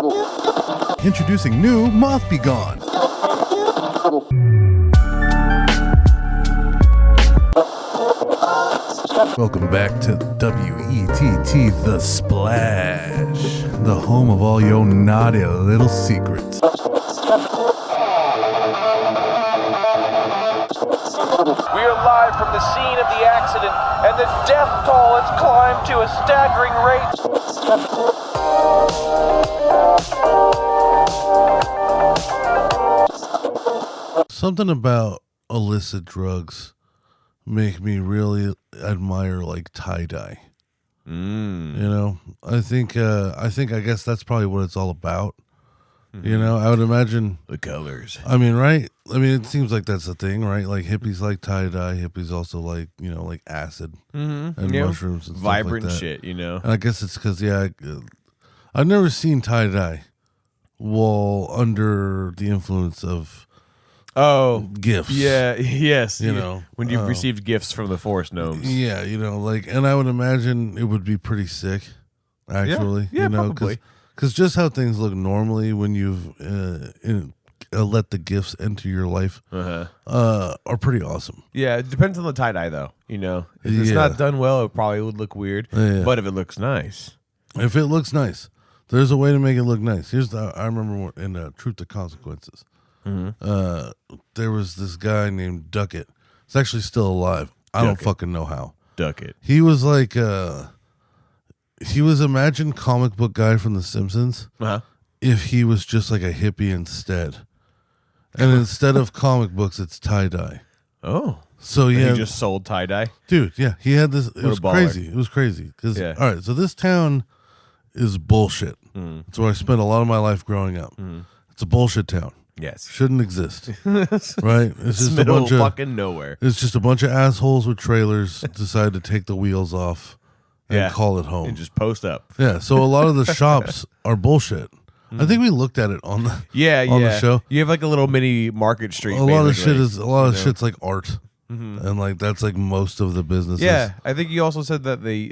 Introducing new Moth Be Gone. Welcome back to WETT The Splash, the home of all your naughty little secrets. We are live from the scene of the accident, and the death toll has climbed to a staggering rate. Something about illicit drugs make me really admire like tie-dye. You know, I guess that's probably what it's all about. You know, I would imagine the colors. I mean, right? I mean, it seems like that's a thing, right? Like hippies like tie-dye, hippies also like, you know, like acid and mushrooms and vibrant stuff like that. shit, you know. And I guess it's because, I've never seen tie-dye while under the influence of gifts. Yeah, yes. You know, when you've received gifts from the forest gnomes. Yeah, you know, like, and I would imagine it would be pretty sick, actually. Yeah, you know, probably. Because just how things look normally when you've let the gifts enter your life are pretty awesome. Yeah, it depends on the tie-dye, though. You know, if it's not done well, it probably would look weird. Yeah. But if it looks nice. If it looks nice, there's a way to make it look nice. I remember in Truth to Consequences, there was this guy named Duckett. He's actually still alive. I don't fucking know how. Duckett. He was like, he was imagined comic book guy from The Simpsons if he was just like a hippie instead. And instead of comic books, it's tie-dye. Oh. So he just sold tie-dye? Dude, yeah. He had this. It was baller. crazy. It was crazy. All right, so this town is bullshit. It's where I spent a lot of my life growing up. It's a bullshit town. Yes. Shouldn't exist. Right? It's just middle a bunch of fucking nowhere. It's just a bunch of assholes with trailers decide to take the wheels off and call it home. And just post up. Yeah, so a lot of the shops are bullshit. I think we looked at it on the the show. You have like a little mini market street. A lot of shit's like art. And like that's like most of the businesses. Yeah, I think you also said that they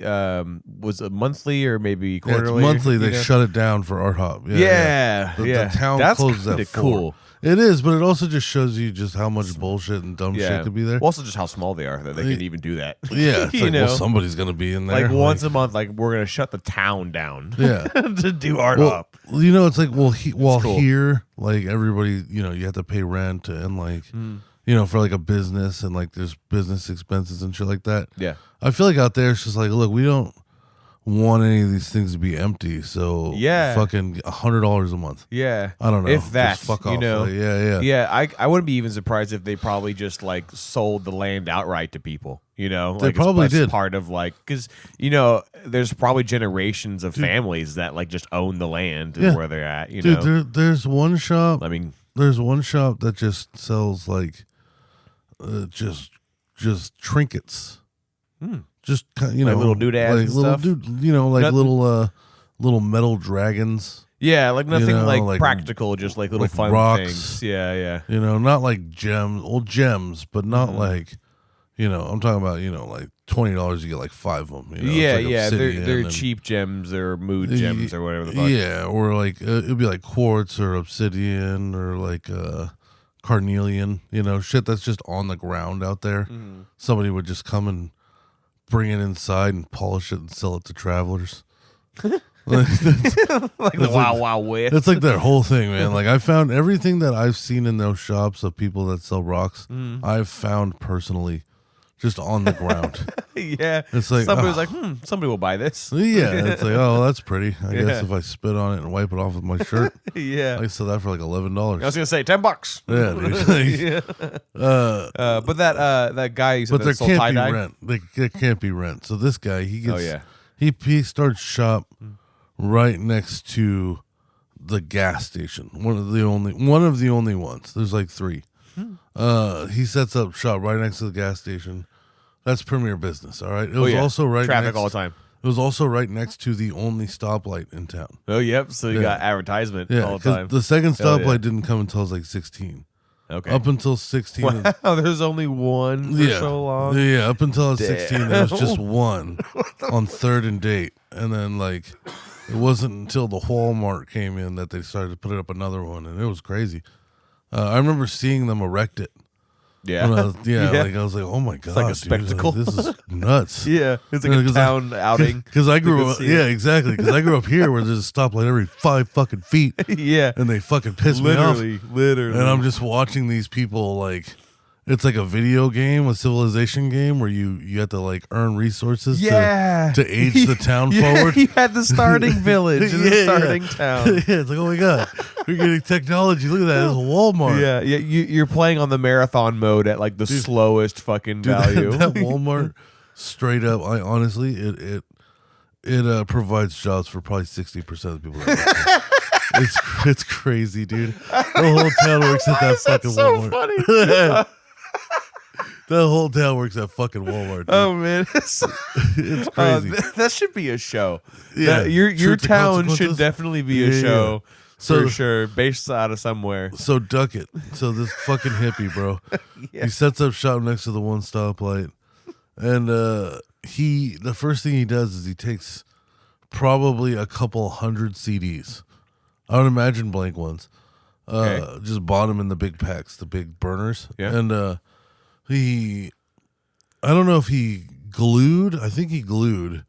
was a monthly or maybe quarterly. It's monthly. They shut it down for Art Hop. The town that's closes at 4. Cool. It is, but it also just shows you just how much bullshit and dumb shit could be there. Also, just how small they are that they can even do that. Yeah, it's like, well, somebody's gonna be in there. Like once a month, like we're gonna shut the town down. Yeah, to do Art Hop. You know, it's like cool. Here, like everybody, you know, you have to pay rent and like. You know, for like a business and like there's business expenses and shit like that. Yeah. I feel like out there it's just like, look, we don't want any of these things to be empty. So fucking $100 a month. Yeah. I don't know. If that, just fuck off. you know. Like, yeah. Yeah, I wouldn't be even surprised if they probably just like sold the land outright to people. You know, they like probably did. Part of like, because you know, there's probably generations of families that like just own the land where they're at. You know, there's one shop. I mean, there's one shop that just sells like. Just trinkets, just you know, like little doodads, like and little stuff. You know, like little metal dragons. Yeah, like nothing you know, like practical, just like little fun rocks, things. Yeah. You know, not like gems, but not like, you know, I'm talking about, you know, like $20 you get like 5 of them. You know? Yeah. They're cheap gems or mood gems or whatever the fuck. Yeah, or like it'd be like quartz or obsidian or like carnelian, you know, shit that's just on the ground out there. Somebody would just come and bring it inside and polish it and sell it to travelers. like the Wild West. That's like their whole thing, man. Like I found everything that I've seen in those shops of people that sell rocks, I've found personally just on the ground. Yeah. It's like somebody's like, somebody will buy this. Yeah. It's like, oh, that's pretty. I guess if I spit on it and wipe it off with my shirt. Yeah. I sell that for like $11. I was gonna say $10. Yeah, dude. But that guy you said but there sold can't tie-dye? be rent. There can't be rent. So this guy, he gets Oh, yeah. he starts shop right next to the gas station. One of the only ones. There's like 3. He sets up shop right next to the gas station. That's premier business, all right? It was also right traffic all the time. It was also right next to the only stoplight in town. Oh, yep. So you got advertisement all the time. The second stoplight didn't come until I was like 16. Okay. Up until 16. Wow, there's only one for so long. Yeah, up until I was 16, there was just one on 3rd and Date. And then like It wasn't until the Walmart came in that they started to put up another one, and it was crazy. I remember seeing them erect it. Yeah. Like I was like, oh my god, like a spectacle. Dude, this is nuts. Yeah, it's like a town outing. Because I grew up, exactly. Because I grew up here where there's a stoplight every 5 fucking feet. Yeah, and they fucking piss me off. Literally. And I'm just watching these people like. It's like a video game, a civilization game where you have to like earn resources to age the town forward. You had the starting village and the starting town. Yeah, it's like, oh my god, we're getting technology. Look at that, it's a Walmart. Yeah. You're playing on the marathon mode at like the slowest fucking value. That Walmart, straight up, honestly, it provides jobs for probably 60% of the people. It's crazy, dude. The whole town works at that fucking Walmart. Funny. The whole town works at fucking Walmart. Dude. Oh man, it's crazy. That should be a show. Yeah, your town should definitely be a show for sure, based out of somewhere. So Duckett, so this fucking hippie, bro, he sets up shop next to the one stoplight, and the first thing he does is he takes probably a couple hundred CDs. I would imagine blank ones. Just bought them in the big packs, the big burners, and I don't know if I think he glued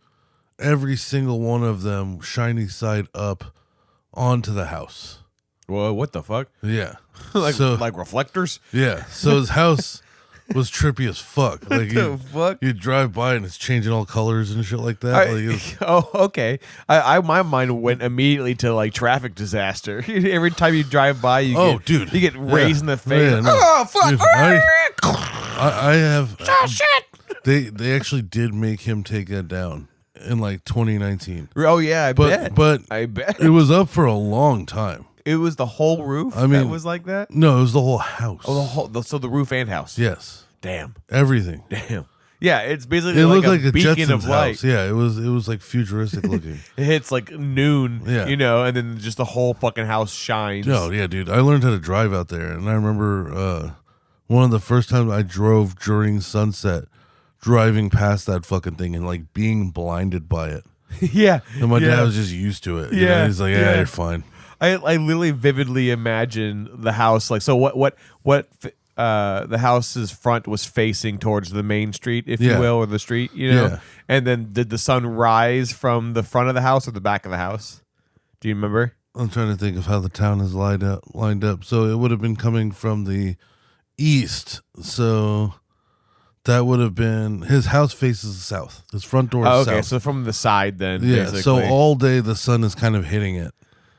every single one of them shiny side up onto the house. Well, what the fuck? Yeah. like reflectors? Yeah. So his house was trippy as fuck. Like fuck? You drive by and it's changing all colors and shit like that. Okay. My mind went immediately to like traffic disaster. Every time you drive by, you get raised in the face. Yeah, no. Oh fuck! Dude, I have. Oh shit! They actually did make him take that down in like 2019. Oh yeah, I bet. But I bet it was up for a long time. It was the whole roof that was like that? No, it was the whole house. Oh, so the roof and house. Yes. Damn. Everything. Damn. Yeah, it's basically it like looked a like a beacon Jetsons of light. house. Yeah, it was like futuristic looking. It hits like noon, Yeah. and then just the whole fucking house shines. Oh yeah, dude. I learned how to drive out there, and I remember one of the first times I drove during sunset, driving past that fucking thing and like being blinded by it. Yeah. And my dad was just used to it. You know? He's like, yeah, you're fine. I literally vividly imagine the house like so. What the house's front was facing towards the main street, if you will, or the street, Yeah. And then did the sun rise from the front of the house or the back of the house? Do you remember? I'm trying to think of how the town is lined up. So it would have been coming from the east. So that would have been his house faces the south. His front door is okay, south. so from the side then. Yeah. Basically. So all day the sun is kind of hitting it.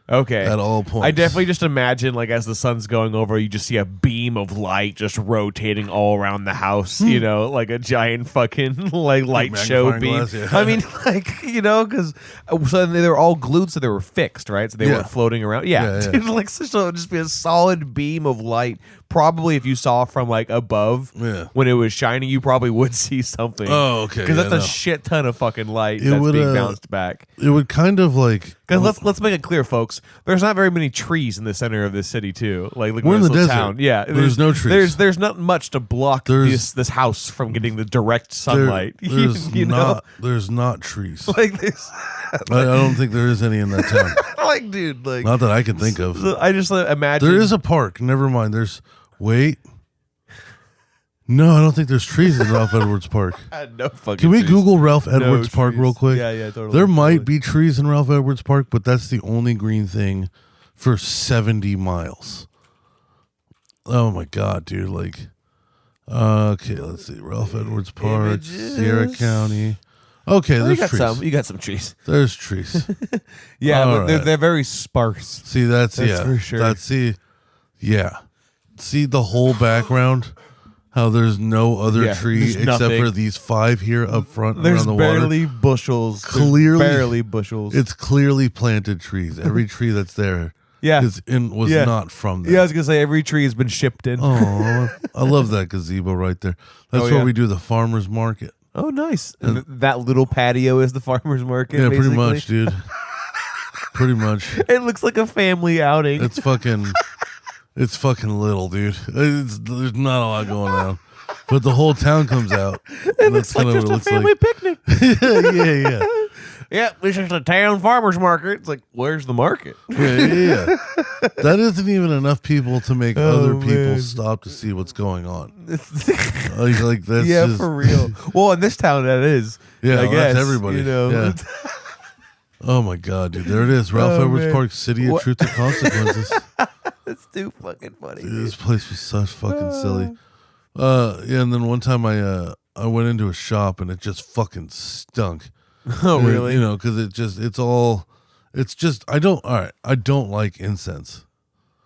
Okay. At all points. I definitely just imagine, like, as the sun's going over, you just see a beam of light just rotating all around the house, like a giant fucking, like, light show beam. Glass, yeah. I mean, like, because so they were all glued, so they were fixed, right? So they weren't floating around. Yeah. Like, so it would just be a solid beam of light. Probably if you saw from, like, above when it was shining, you probably would see something. Oh, okay. Because that's a shit ton of fucking light that's being bounced back. It would kind of like... Because let's make it clear, folks. There's not very many trees in the center of this city, too. Like we're in the desert. Town. Yeah, there's no trees. There's not much to block this house from getting the direct sunlight. There's not trees. Like this. I don't think there is any in that town. Like, dude, like not that I can think of. I just imagine there is a park. Never mind. No, I don't think there's trees in Ralph Edwards Park. No fucking. Can we trees. Google Ralph Edwards Park real quick? Yeah, totally. There might be trees in Ralph Edwards Park, but that's the only green thing for 70 miles. Oh my god, dude! Like, okay, let's see, Ralph Edwards Park, Sierra County. Okay, there's trees. You got some trees. There's trees. Yeah, but they're very sparse. See, that's for sure. See the whole background. How there's no other tree except for these 5 here up front around the water. There's barely bushels. Barely bushels. It's clearly planted trees. Every tree that's there was not from there. Yeah, I was going to say every tree has been shipped in. Oh, I love that gazebo right there. That's where we do the farmer's market. Oh, nice. And that little patio is the farmer's market, yeah, basically? pretty much, dude. Pretty much. It looks like a family outing. It's fucking little, dude. There's not a lot going on. But the whole town comes out. It looks like just a family picnic. Yeah. Yep, this is the town farmer's market. It's like, where's the market? Yeah. That isn't even enough people to make other people stop to see what's going on. Like that's just, for real. Well, in this town, that is. Yeah, I guess, that's everybody. Yeah. Oh my god, dude! There it is, Ralph Edwards Park, City of Truth and Consequences. That's too fucking funny. Dude, this place was such fucking silly. Yeah, and then one time I went into a shop and it just fucking stunk. Oh, really? You know, because I don't like incense.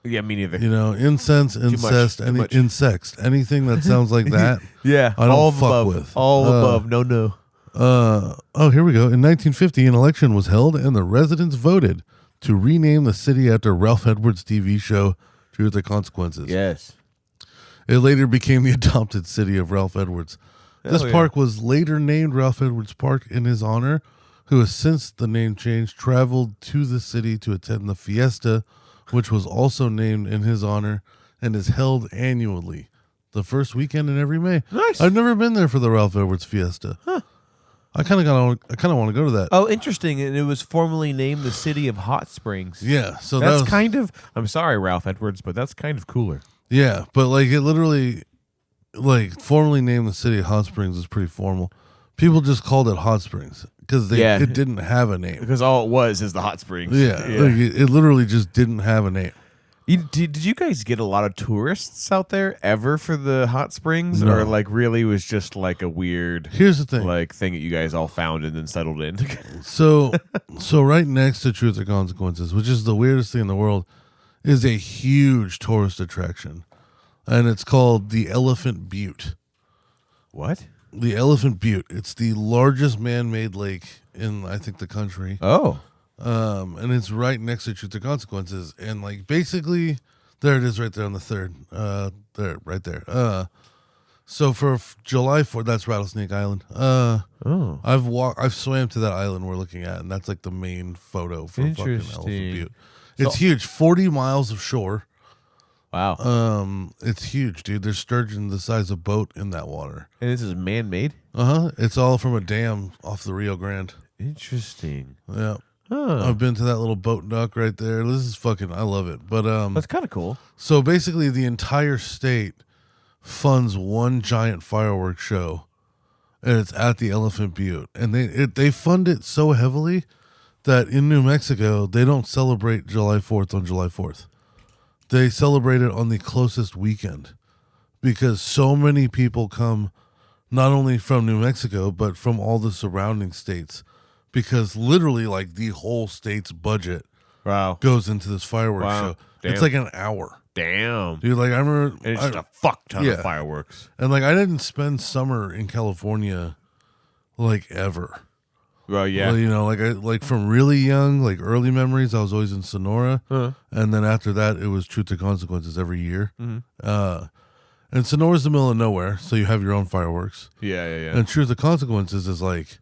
Yeah, me neither. You know, incense, incest, anything that sounds like that. Yeah, I don't fuck with. All above, no. Here we go. In 1950, an election was held and the residents voted to rename the city after Ralph Edwards' TV show, Truth or Consequences. Yes. It later became the adopted city of Ralph Edwards. This park was later named Ralph Edwards Park in his honor, who has since the name change traveled to the city to attend the fiesta, which was also named in his honor and is held annually, the first weekend in every May. Nice. I've never been there for the Ralph Edwards fiesta. Huh. I kind of want to go to that. Oh, interesting. And it was formerly named the City of Hot Springs. Yeah, so that's kind of. I'm sorry, Ralph Edwards, but that's kind of cooler. Yeah, but like it literally, like formally named the City of Hot Springs is pretty formal. People just called it Hot Springs because it didn't have a name. Because all it was is the Hot Springs. Yeah. Like it literally just didn't have a name. Did you guys get a lot of tourists out there ever for the hot springs, No. or like really was just like a weird? Here's the thing, like thing that you guys all found and then settled in. so right next to Truth or Consequences, which is the weirdest thing in the world, is a huge tourist attraction, and it's called the Elephant Butte. What? The Elephant Butte. It's the largest man-made lake in, I think, the country. Oh. And it's right next to Truth or Consequences, and like basically, there it is, right there on the third. Right there. So for July 4th, that's Rattlesnake Island. I've swam to that island we're looking at, and that's like the main photo for fucking Elephant Butte. It's huge, 40 miles of shore. Wow. It's huge, dude. There's sturgeon the size of a boat in that water. And this is man-made? It's all from a dam off the Rio Grande. Interesting. Yeah. I've been to that little boat dock right there. This is fucking, I love it. But that's kind of cool. So basically, the entire state funds one giant fireworks show, and it's at the Elephant Butte. And they fund it so heavily that in New Mexico they don't celebrate July 4th on July 4th. They celebrate it on the closest weekend because so many people come, not only from New Mexico but from all the surrounding states. Because literally, like, the whole state's budget goes into this fireworks show. Damn. It's like an hour. Damn. Dude, like, I remember... And it's just a fuck ton of fireworks. And, like, I didn't spend summer in California, like, ever. Well, yeah. Well, you know, like from really young, like, early memories, I was always in Sonora. Uh-huh. And then after that, it was Truth or Consequences every year. Mm-hmm. And Sonora's the middle of nowhere, so you have your own fireworks. Yeah. And Truth or Consequences is, like...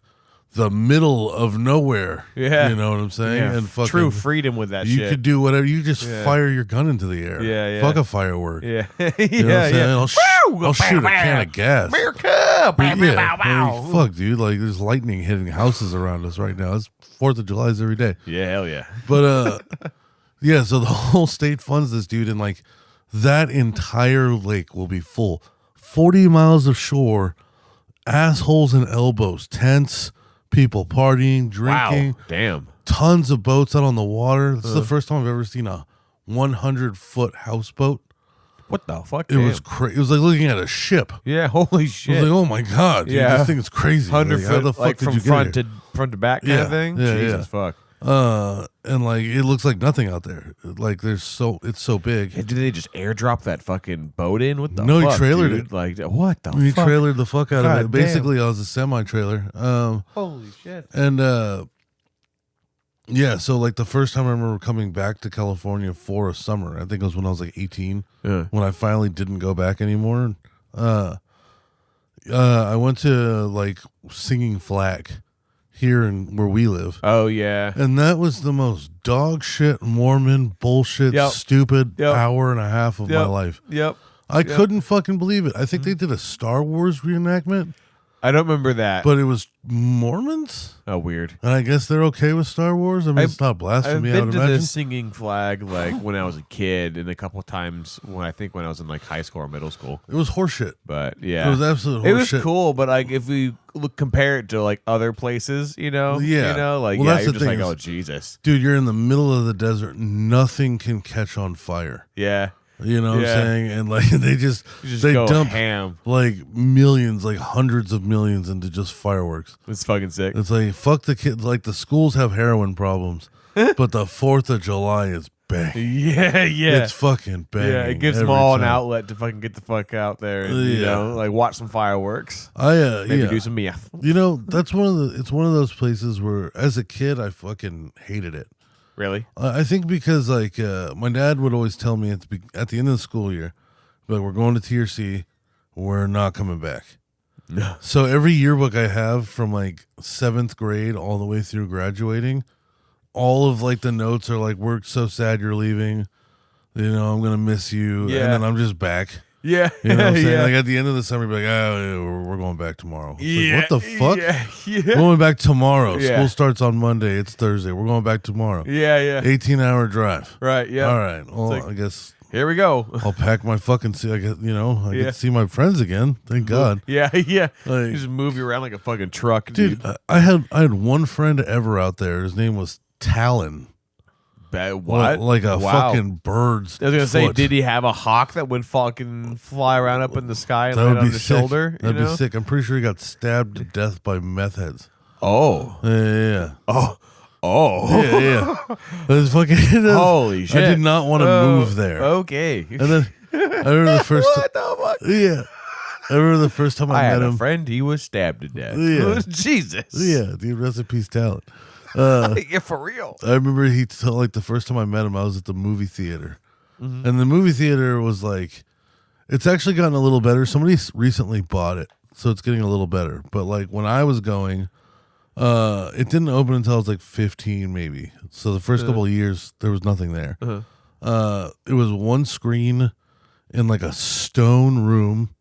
the middle of nowhere. Yeah. You know what I'm saying? Yeah. And fucking, true freedom with that shit. You could do whatever. You just fire your gun into the air. Yeah. Fuck a firework. Yeah. You know what I'm saying? I'll shoot a can of gas. America! Fuck, dude. Like, there's lightning hitting houses around us right now. It's 4th of July's every day. Yeah, hell yeah. But, yeah, so the whole state funds this, dude. And, like, that entire lake will be full. 40 miles of shore, assholes and elbows, tents, people partying, drinking. Wow. Damn. Tons of boats out on the water. This is the first time I've ever seen a 100-foot houseboat. What the fuck? It was crazy. It was like looking at a ship. Yeah, holy shit. I was like, oh my god, dude, this thing is crazy. 100 like, how the fuck like did from you get front here? to back kind of thing? Jesus fuck. And like it looks like nothing out there. Like it's so big. Yeah, did they just airdrop that fucking boat in? What the No, fuck, he trailered dude? it. Like what the He fuck? trailered the fuck out God of it. Basically, I was a semi-trailer. Holy shit. And yeah, so like the first time I remember coming back to California for a summer, I think it was when I was like 18, when I finally didn't go back anymore. I went to like Singing Flag here in where we live. Oh yeah. And that was the most dog shit Mormon bullshit stupid hour and a half of my life. Yep. I couldn't fucking believe it. I think they did a Star Wars reenactment. I don't remember that. But it was Mormons? Oh, weird. And I guess they're okay with Star Wars? I mean, it's not blasphemy, I've been to the singing flag like when I was a kid and a couple of times when I was in like high school or middle school. It was horseshit. But yeah. It was absolute horseshit. It was cool, but like if we compare it to like other places, Yeah. like well, you're just like, oh, Jesus. Dude, you're in the middle of the desert. Nothing can catch on fire. Yeah. You know what I'm saying? And like they dump ham. like millions, like hundreds of millions into just fireworks. It's fucking sick. It's like fuck the kids. Like the schools have heroin problems, but the 4th of July is bang. Yeah. It's fucking bang. Yeah, it gives them all an outlet to fucking get the fuck out there and you know, like watch some fireworks. Maybe do some meth. You know, it's one of those places where as a kid I fucking hated it. Really? I think because like my dad would always tell me at the end of the school year, like we're going to TRC, we're not coming back. No. So every yearbook I have from like 7th grade all the way through graduating, all of like the notes are like, "We're so sad you're leaving. You know, I'm gonna miss you." Yeah. And then I'm just back. Yeah. You know what I'm saying? Like at the end of the summer, be like, "Oh, we're going back tomorrow." It's like, what the fuck? Yeah. We're going back tomorrow. Yeah. School starts on Monday. It's Thursday. We're going back tomorrow. Yeah. 18-hour drive. Right. Yeah. All right. Well, like, I guess here we go. I'll pack my fucking. I get to see my friends again. Thank God. Yeah. Like, you just move you around like a fucking truck, dude. I had one friend ever out there. His name was Talon. What? Like a fucking bird's. I was gonna say, foot. did he have a hawk that would fucking fly around up in the sky and That land would on be the sick. shoulder? That'd be sick. I'm pretty sure he got stabbed to death by meth heads. Oh. Yeah. Oh. Yeah. It was fucking. Holy shit! I did not want to move there. Okay. And then I remember the first. What the fuck? Yeah. I remember the first time I met had him. a friend. He was stabbed to death. Yeah. Jesus. Yeah, dude, rest in peace, Talon. Yeah, for real. I remember like the first time I met him, I was at the movie theater, and the movie theater was like, it's actually gotten a little better. Somebody recently bought it, so it's getting a little better. But like when I was going, it didn't open until I was like 15, maybe. So the first couple of years, there was nothing there. It was one screen in like a stone room,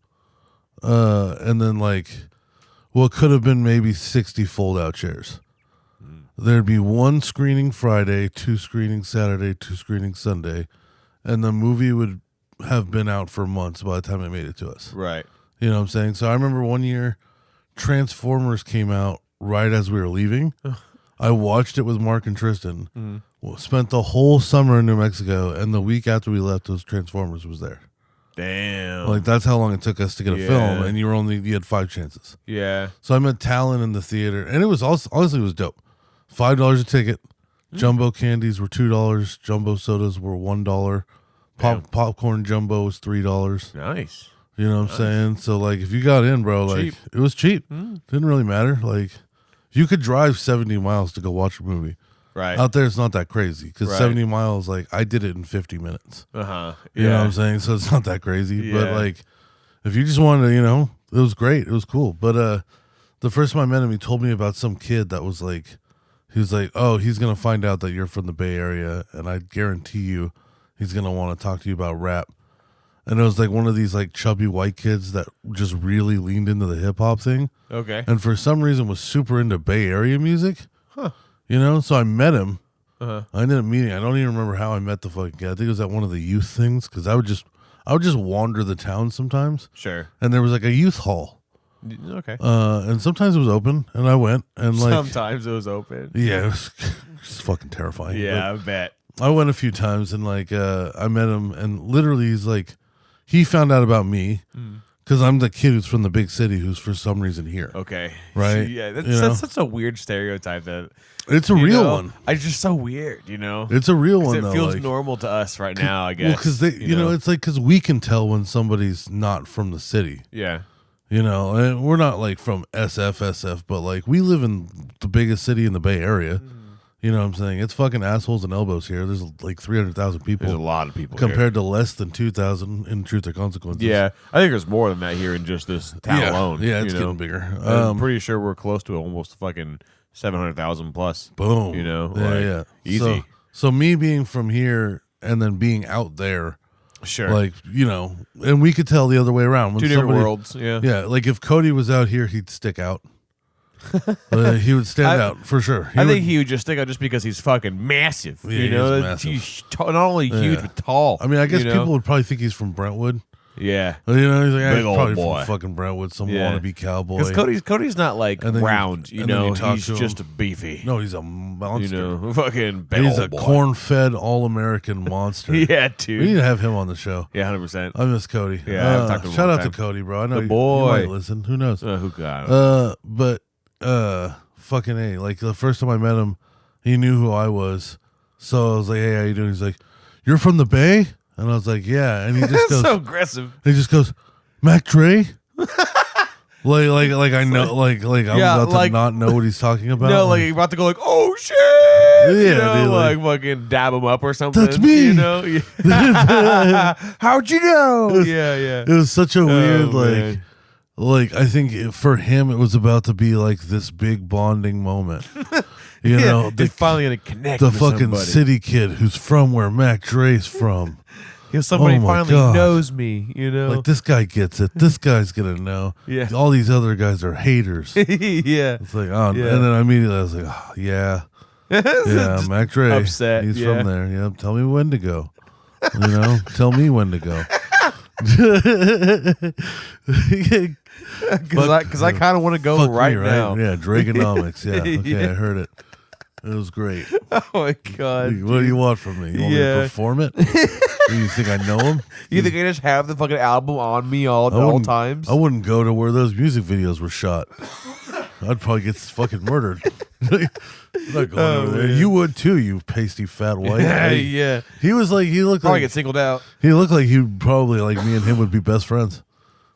and then like what could have been maybe 60 fold-out chairs. There'd be one screening Friday, 2 screenings Saturday, 2 screenings Sunday, and the movie would have been out for months by the time it made it to us. Right. You know what I'm saying? So I remember one year, Transformers came out right as we were leaving. I watched it with Mark and Tristan. Spent the whole summer in New Mexico, and the week after we left, those Transformers was there. Damn. Like that's how long it took us to get a film, and you had 5 chances. Yeah. So I met Talon in the theater, and it was also, honestly, it was dope. $5 a ticket. Jumbo candies were $2. Jumbo sodas were $1. Popcorn jumbo was $3. Nice. You know what I'm saying? So like, if you got in, bro, like Cheap. it was cheap. Didn't really matter. Like, you could drive 70 miles to go watch a movie. Right. Out there, it's not that crazy because Right. 70 miles, like I did it in 50 minutes. Yeah. You know what I'm saying? So it's not that crazy. But Yeah. like, if you just wanted to, it was great. It was cool. But the first time I met him, he told me about some kid that was like, he was like, oh, he's going to find out that you're from the Bay Area, and I guarantee you he's going to want to talk to you about rap. And it was like one of these like chubby white kids that just really leaned into the hip hop thing. Okay. And for some reason was super into Bay Area music. Huh. You know, so I met him. I ended up meeting. I don't even remember how I met the fucking guy. I think it was at one of the youth things because I would just wander the town sometimes. Sure. And there was like a youth hall. Okay. And sometimes it was open, and I went, and like sometimes it was open. Yeah, it was fucking terrifying. Yeah, I bet. I went a few times, and like I met him, and literally he's like, he found out about me because I'm the kid who's from the big city who's for some reason here. Okay. Right? Yeah, that's such a weird stereotype that. It's a real one. It's just so weird, It's a real one. It feels normal to us right now, I guess. Well, because it's like because we can tell when somebody's not from the city. Yeah. And we're not like from SF, but like we live in the biggest city in the Bay Area. You know what I'm saying? It's fucking assholes and elbows here. There's like 300,000 people. There's a lot of people compared to less than 2,000 in Truth or Consequences. Yeah, I think there's more than that here in just this town alone. Yeah, it's getting bigger. I'm pretty sure we're close to almost fucking 700,000 plus. Boom. Yeah. Yeah. Easy. So me being from here and then being out there, Sure. Like, and we could tell the other way around. When Two different worlds, yeah. Yeah, like if Cody was out here, he'd stick out. He would stand out for sure. I think he would just stick out just because he's fucking massive. Yeah, massive. He's not only huge but tall. I mean, I guess people would probably think he's from Brentwood. Yeah, he's like, big old probably boy. from fucking Brentwood. Some wannabe cowboy. Because Cody's not like round. He's just beefy. No, he's a monster. Fucking big he's old a boy. corn-fed all-American monster. Yeah, dude. We need to have him on the show. Yeah, 100%. I miss Cody. Yeah, I've talked to him shout all out the to time. Cody, bro. I know the you boy. might listen. Who knows? Who got him? But fucking A. Like the first time I met him, he knew who I was. So I was like, "Hey, how you doing?" He's like, "You're from the Bay?" And I was like, "Yeah." And he just goes, so aggressive. He just goes, "Mac Dre." like I know, like I'm about to not know what he's talking about. No, like you're about to go like, "Oh shit!" Yeah, dude, like fucking dab him up or something. That's me. How'd you know? Yeah. It was such a weird man. like I think for him it was about to be like this big bonding moment. They're finally gonna connect. The with fucking somebody. city kid who's from where Mac Dre's from. Somebody my finally God. knows me. Like this guy gets it. This guy's gonna know. Yeah. All these other guys are haters. Yeah. It's like, Yeah. and then immediately I was like, oh, yeah, Mac Dre. Upset, He's yeah. from there. Yeah, tell me when to go. Tell me when to go. Because I kind of want to go right now. Yeah, Dragonomics. Yeah, okay, I heard it. It was great. Oh my god! What do you want from me? You want me to perform it? You think I know him? You think I just have the fucking album on me all times? I wouldn't go to where those music videos were shot. I'd probably get fucking murdered. I'm not going over there. Man. You would too, you pasty fat white. Yeah. He looked Probably like get singled out. he looked like he'd probably like me and him would be best friends.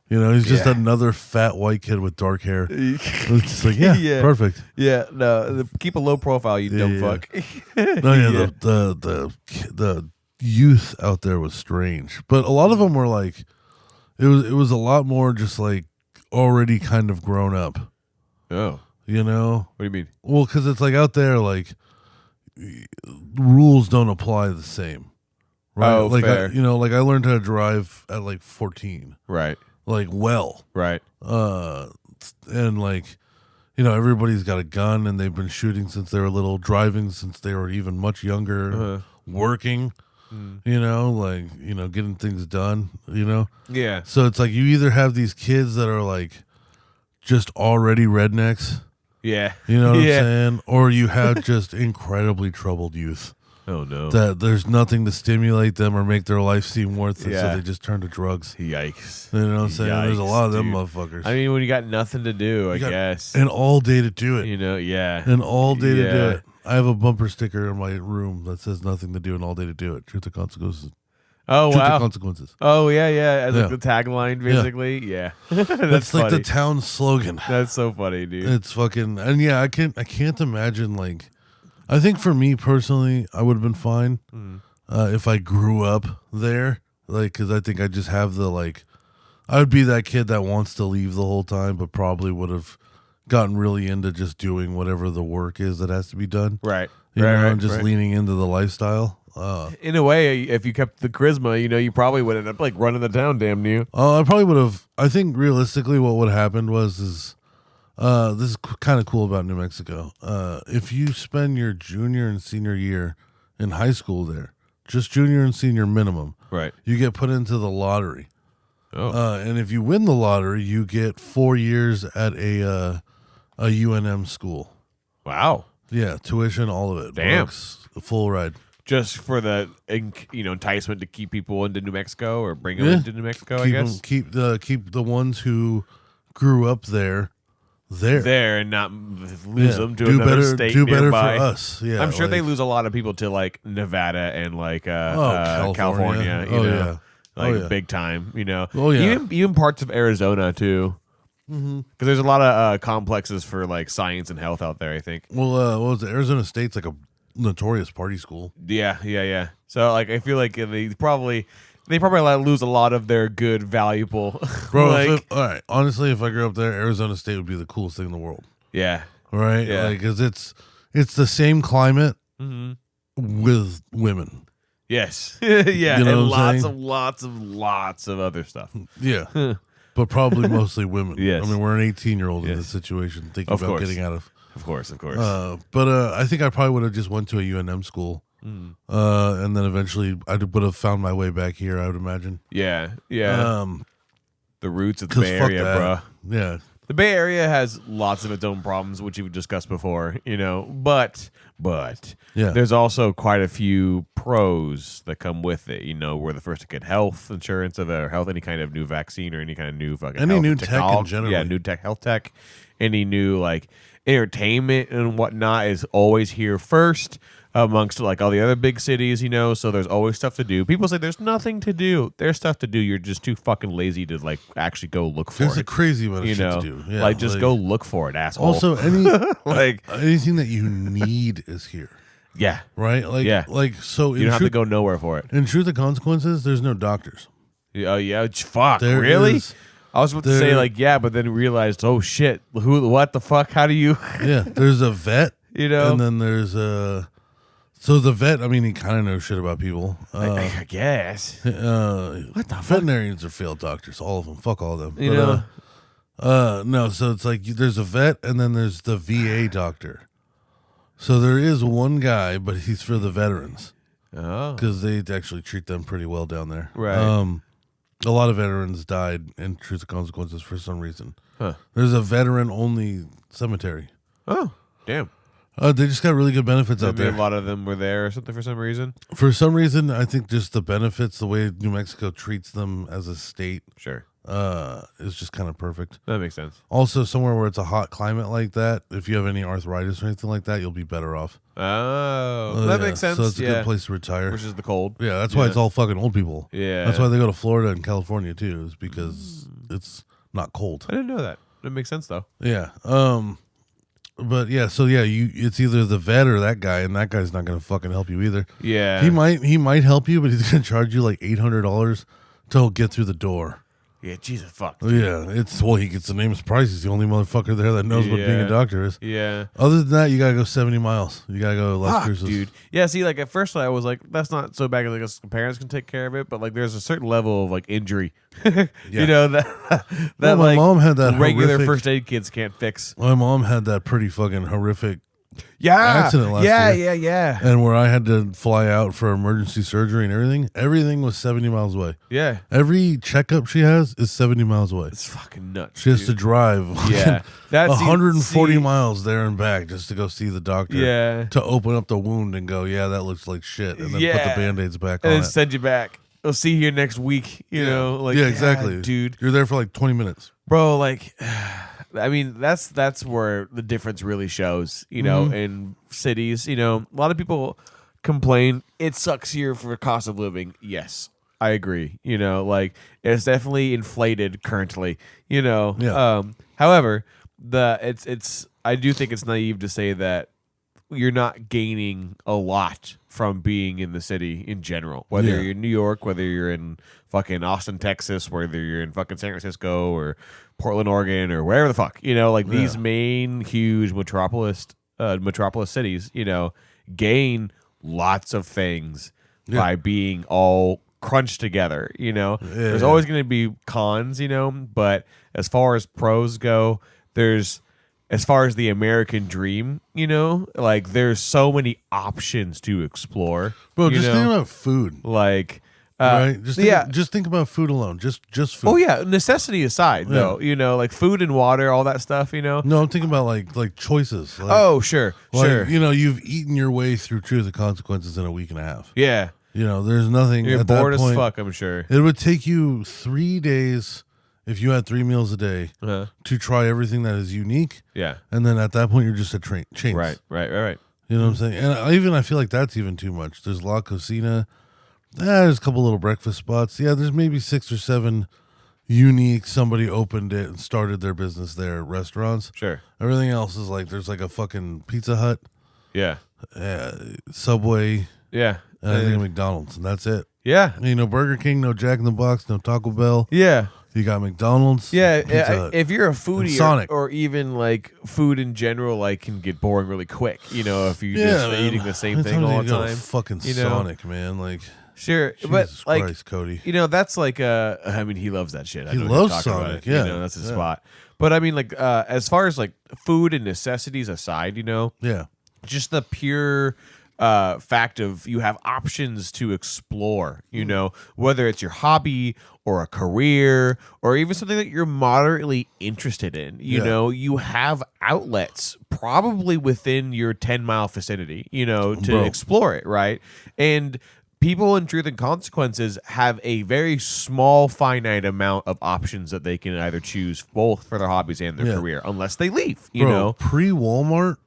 He's just another fat white kid with dark hair. It's just like, perfect. Yeah, no, keep a low profile, you dumb fuck. No, the youth out there was strange, but a lot of them were like, it was a lot more just like already kind of grown up. Oh, What do you mean? Well, because it's like out there, like rules don't apply the same, right? Oh, like fair. I learned how to drive at like 14, Right. like Right. and like everybody's got a gun and they've been shooting since they were little, driving since they were even much younger, working, getting things done, Yeah. So it's like you either have these kids that are like just already rednecks, Yeah. you know what I'm saying, or you have just incredibly troubled youth. Oh no. That there's nothing to stimulate them or make their life seem worth it, so they just turn to drugs. Yikes. You know what I'm saying? There's a lot of them dude. motherfuckers. I mean, when you got nothing to do, I guess. And all day to do it. Yeah. And all day to do it. I have a bumper sticker in my room that says nothing to do and all day to do it. Truth or consequences. Oh, Truth or wow. consequences. Oh, yeah. As like the tagline, basically. Yeah. That's like the town slogan. That's so funny, dude. It's fucking, and I can't imagine, like, I think for me personally, I would have been fine if I grew up there, like, because I think I just have the, like, I would be that kid that wants to leave the whole time, but probably would have gotten really into just doing whatever the work is that has to be done. Right. And just leaning into the lifestyle. In a way, if you kept the charisma, you probably would end up like running the town damn near. I probably would have, I think realistically what would have happened was this is kind of cool about New Mexico. If you spend your junior and senior year in high school there, just junior and senior minimum, Right. you get put into the lottery. Oh. And if you win the lottery, you get 4 years at a UNM school. Wow. Yeah, tuition, all of it. Damn. Books, full ride. Just for the enticement to keep people into New Mexico or bring them into New Mexico, I guess. Keep the ones who grew up there. There and not lose them to do another better, state do nearby. better for us. Yeah, I'm sure they lose a lot of people to like Nevada and like California. Big time. Oh yeah, even parts of Arizona too. Because there's a lot of complexes for like science and health out there, I think. Well, what was it? Arizona State's like a notorious party school. Yeah. So like I feel like they probably lose a lot of their good, valuable. Bro, all right. Honestly, if I grew up there, Arizona State would be the coolest thing in the world. Yeah. Right? Yeah. Like, because it's the same climate with women. Yes. Yeah. You know and lots of other stuff. Yeah. But probably mostly women. Yes. I mean, we're an 18-year-old in this situation thinking about getting out of. Of course. But I think I probably would have just went to a UNM school. And then eventually I would have found my way back here, I would imagine. Yeah. The roots of the Bay Area, bro. Yeah. The Bay Area has lots of its own problems, which you've discussed before, but there's also quite a few pros that come with it. We're the first to get health insurance any kind of new vaccine or any kind of new fucking new tech in general. Yeah, new tech, health tech, any new like entertainment and whatnot is always here first. Amongst like all the other big cities, so there's always stuff to do. People say there's nothing to do. There's stuff to do. You're just too fucking lazy to like actually go look for it. There's a crazy amount of shit to do. Yeah, like just go look for it, asshole. Also, anything that you need is here. Yeah. Right? So you don't have to go nowhere for it. In Truth and Consequences, there's no doctors. Oh yeah, fuck. Really? I was about to say but then realized, oh shit, what the fuck? How do you? Yeah, there's a vet, and then there's a. So the vet, I mean, he kind of knows shit about people. I guess. What the veterinarians are failed doctors, all of them. Fuck all of them. No, so it's like there's a vet and then there's the VA doctor. So there is one guy, but he's for the veterans. Oh. Because they actually treat them pretty well down there. Right. A lot of veterans died in Truth and Consequences for some reason. Huh. There's a veteran-only cemetery. Oh, damn. They just got really good benefits out there. A lot of them were there or something for some reason. For some reason, I think just the benefits, the way New Mexico treats them as a state, sure, is just kind of perfect. That makes sense. Also, somewhere where it's a hot climate like that, if you have any arthritis or anything like that, you'll be better off. Oh, that makes sense. So it's a good place to retire. Which is the cold. Yeah, that's why it's all fucking old people. Yeah, that's why they go to Florida and California too, is because it's not cold. I didn't know that. That makes sense though. Yeah. But it's either the vet or that guy, and that guy's not gonna fucking help you either. Yeah, he might help you, but he's gonna charge you like $800 to get through the door. Yeah, Jesus fuck. Yeah, he gets the name's price. He's the only motherfucker there that knows what being a doctor is. Yeah. Other than that, you gotta go 70 miles. You gotta go Las Cruces. Dude. Yeah. See, like at first I was like, that's not so bad. Like the parents can take care of it, but like there's a certain level of like injury, that my mom had that regular first aid kids can't fix. My mom had that pretty fucking horrific. Accident last year. Yeah. And where I had to fly out for emergency surgery and everything was 70 miles away. Yeah. Every checkup she has is 70 miles away. It's fucking nuts. She has to drive that's 140 miles there and back just to go see the doctor. Yeah. To open up the wound and go, yeah, that looks like shit. And then put the Band-Aids back on and it. then send you back. I'll see you here next week. You know, like exactly. Dude. You're there for like 20 minutes. Bro, like I mean, that's where the difference really shows, in cities. A lot of people complain it sucks here for cost of living. Yes, I agree. Like it's definitely inflated currently. However, I do think it's naive to say that you're not gaining a lot from being in the city in general. Whether you're in New York, whether you're in fucking Austin, Texas, whether you're in fucking San Francisco or Portland, Oregon, or wherever the fuck, these main huge metropolis cities, gain lots of things by being all crunched together. There's always going to be cons, but as far as pros go, as far as the American dream, like there's so many options to explore. Bro, just think about food. Like, right? Just think about food alone. Just food. Oh yeah, necessity aside, though. Like food and water, all that stuff. No, I'm thinking about like choices. Like, oh sure. You've eaten your way through Truth and Consequences in a week and a half. Yeah. There's nothing. You're at bored that point, as fuck. I'm sure it would take you 3 days. If you had 3 meals a day to try everything that is unique, and then at that point you're just a chains. Right. You know what I'm saying? And I feel like that's even too much. There's La Cocina. There's a couple little breakfast spots. Yeah, there's maybe 6 or 7 unique. Somebody opened it and started their business there. Restaurants. Sure. Everything else is like there's like a fucking Pizza Hut. Yeah. Subway. Yeah. And I think McDonald's, and that's it. Yeah. No Burger King, no Jack in the Box, no Taco Bell. Yeah. You got McDonald's. Yeah, if you're a foodie Sonic. or even like food in general, like can get boring really quick. If you're just eating the same thing all the time. Fucking Sonic, man. Like, Sure, Jesus but like, Christ, Cody. That's like I mean, he loves that shit. He loves Sonic. Yeah, that's his spot. But I mean, like, as far as like food and necessities aside, yeah, just the pure fact of you have options to explore. Whether it's your hobby or a career or even something that you're moderately interested in. You have outlets probably within your 10-mile vicinity. To explore it, right? And people in Truth and Consequences have a very small, finite amount of options that they can either choose both for their hobbies and their career, unless they leave. Pre-Walmart,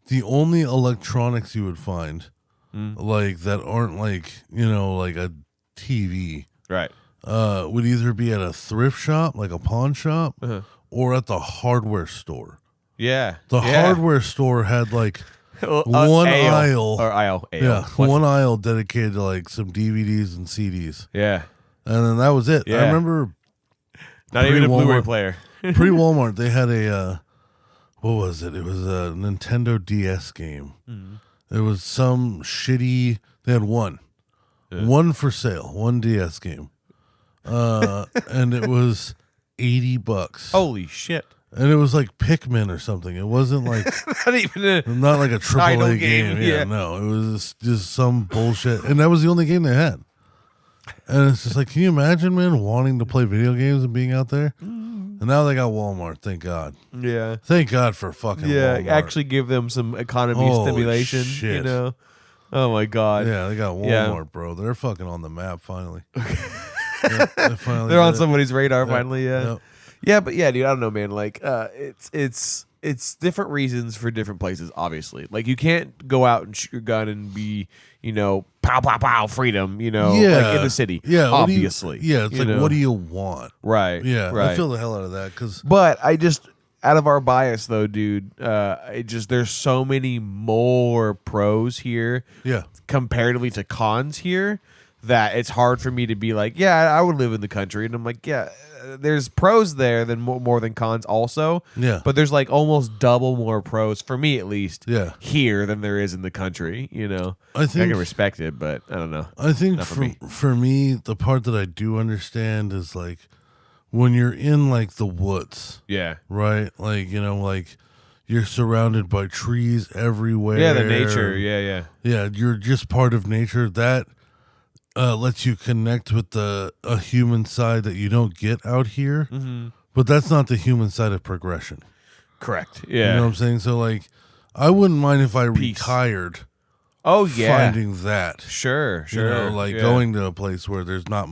the only electronics you would find, like that aren't like like a TV, right, would either be at a thrift shop, like a pawn shop, or at the hardware store. Yeah, the hardware store had like. One aisle. Yeah. One aisle dedicated to like some DVDs and CDs. Yeah. And then that was it. Yeah. I remember not even a Blu-ray player. Pre-Walmart, they had a what was it? It was a Nintendo DS game. It was some shitty, they had one for sale, one DS game. And it was $80. Holy shit. And it was like Pikmin or something. It wasn't like not like a AAA game. Yeah, no, it was just some bullshit. And that was the only game they had. And it's just like, can you imagine, man, wanting to play video games and being out there? And now they got Walmart. Thank God. Yeah. Thank God for fucking Walmart. Actually give them some economy stimulation. Shit. Oh my God. Yeah, they got Walmart, bro. They're fucking on the map finally. They're on somebody's radar finally. Yeah. Yep. Yeah, but yeah, dude, I don't know, man. Like, it's different reasons for different places. Obviously, like you can't go out and shoot your gun and be, pow pow pow, freedom. Like in the city. Yeah, obviously. It's like, what do you want? Right. Yeah, right. I feel the hell out of that But I just, out of our bias though, dude, there's so many more pros here. Yeah. Comparatively to cons here, that it's hard for me to be like, yeah, I would live in the country, and I'm like, yeah. There's pros there than more than cons also. Yeah. But there's like almost double more pros, for me at least, yeah, here than there is in the country. I think I can respect it, but I don't know. I think for me, the part that I do understand is like when you're in like the woods. Yeah. Right? Like, like you're surrounded by trees everywhere. Yeah, the nature. Yeah. Yeah, you're just part of nature. That lets you connect with a human side that you don't get out here. Mm-hmm. But that's not the human side of progression. Correct. Yeah. You know what I'm saying? So, like, I wouldn't mind if I retired. Oh, yeah. Finding that. Sure. Going to a place where there's not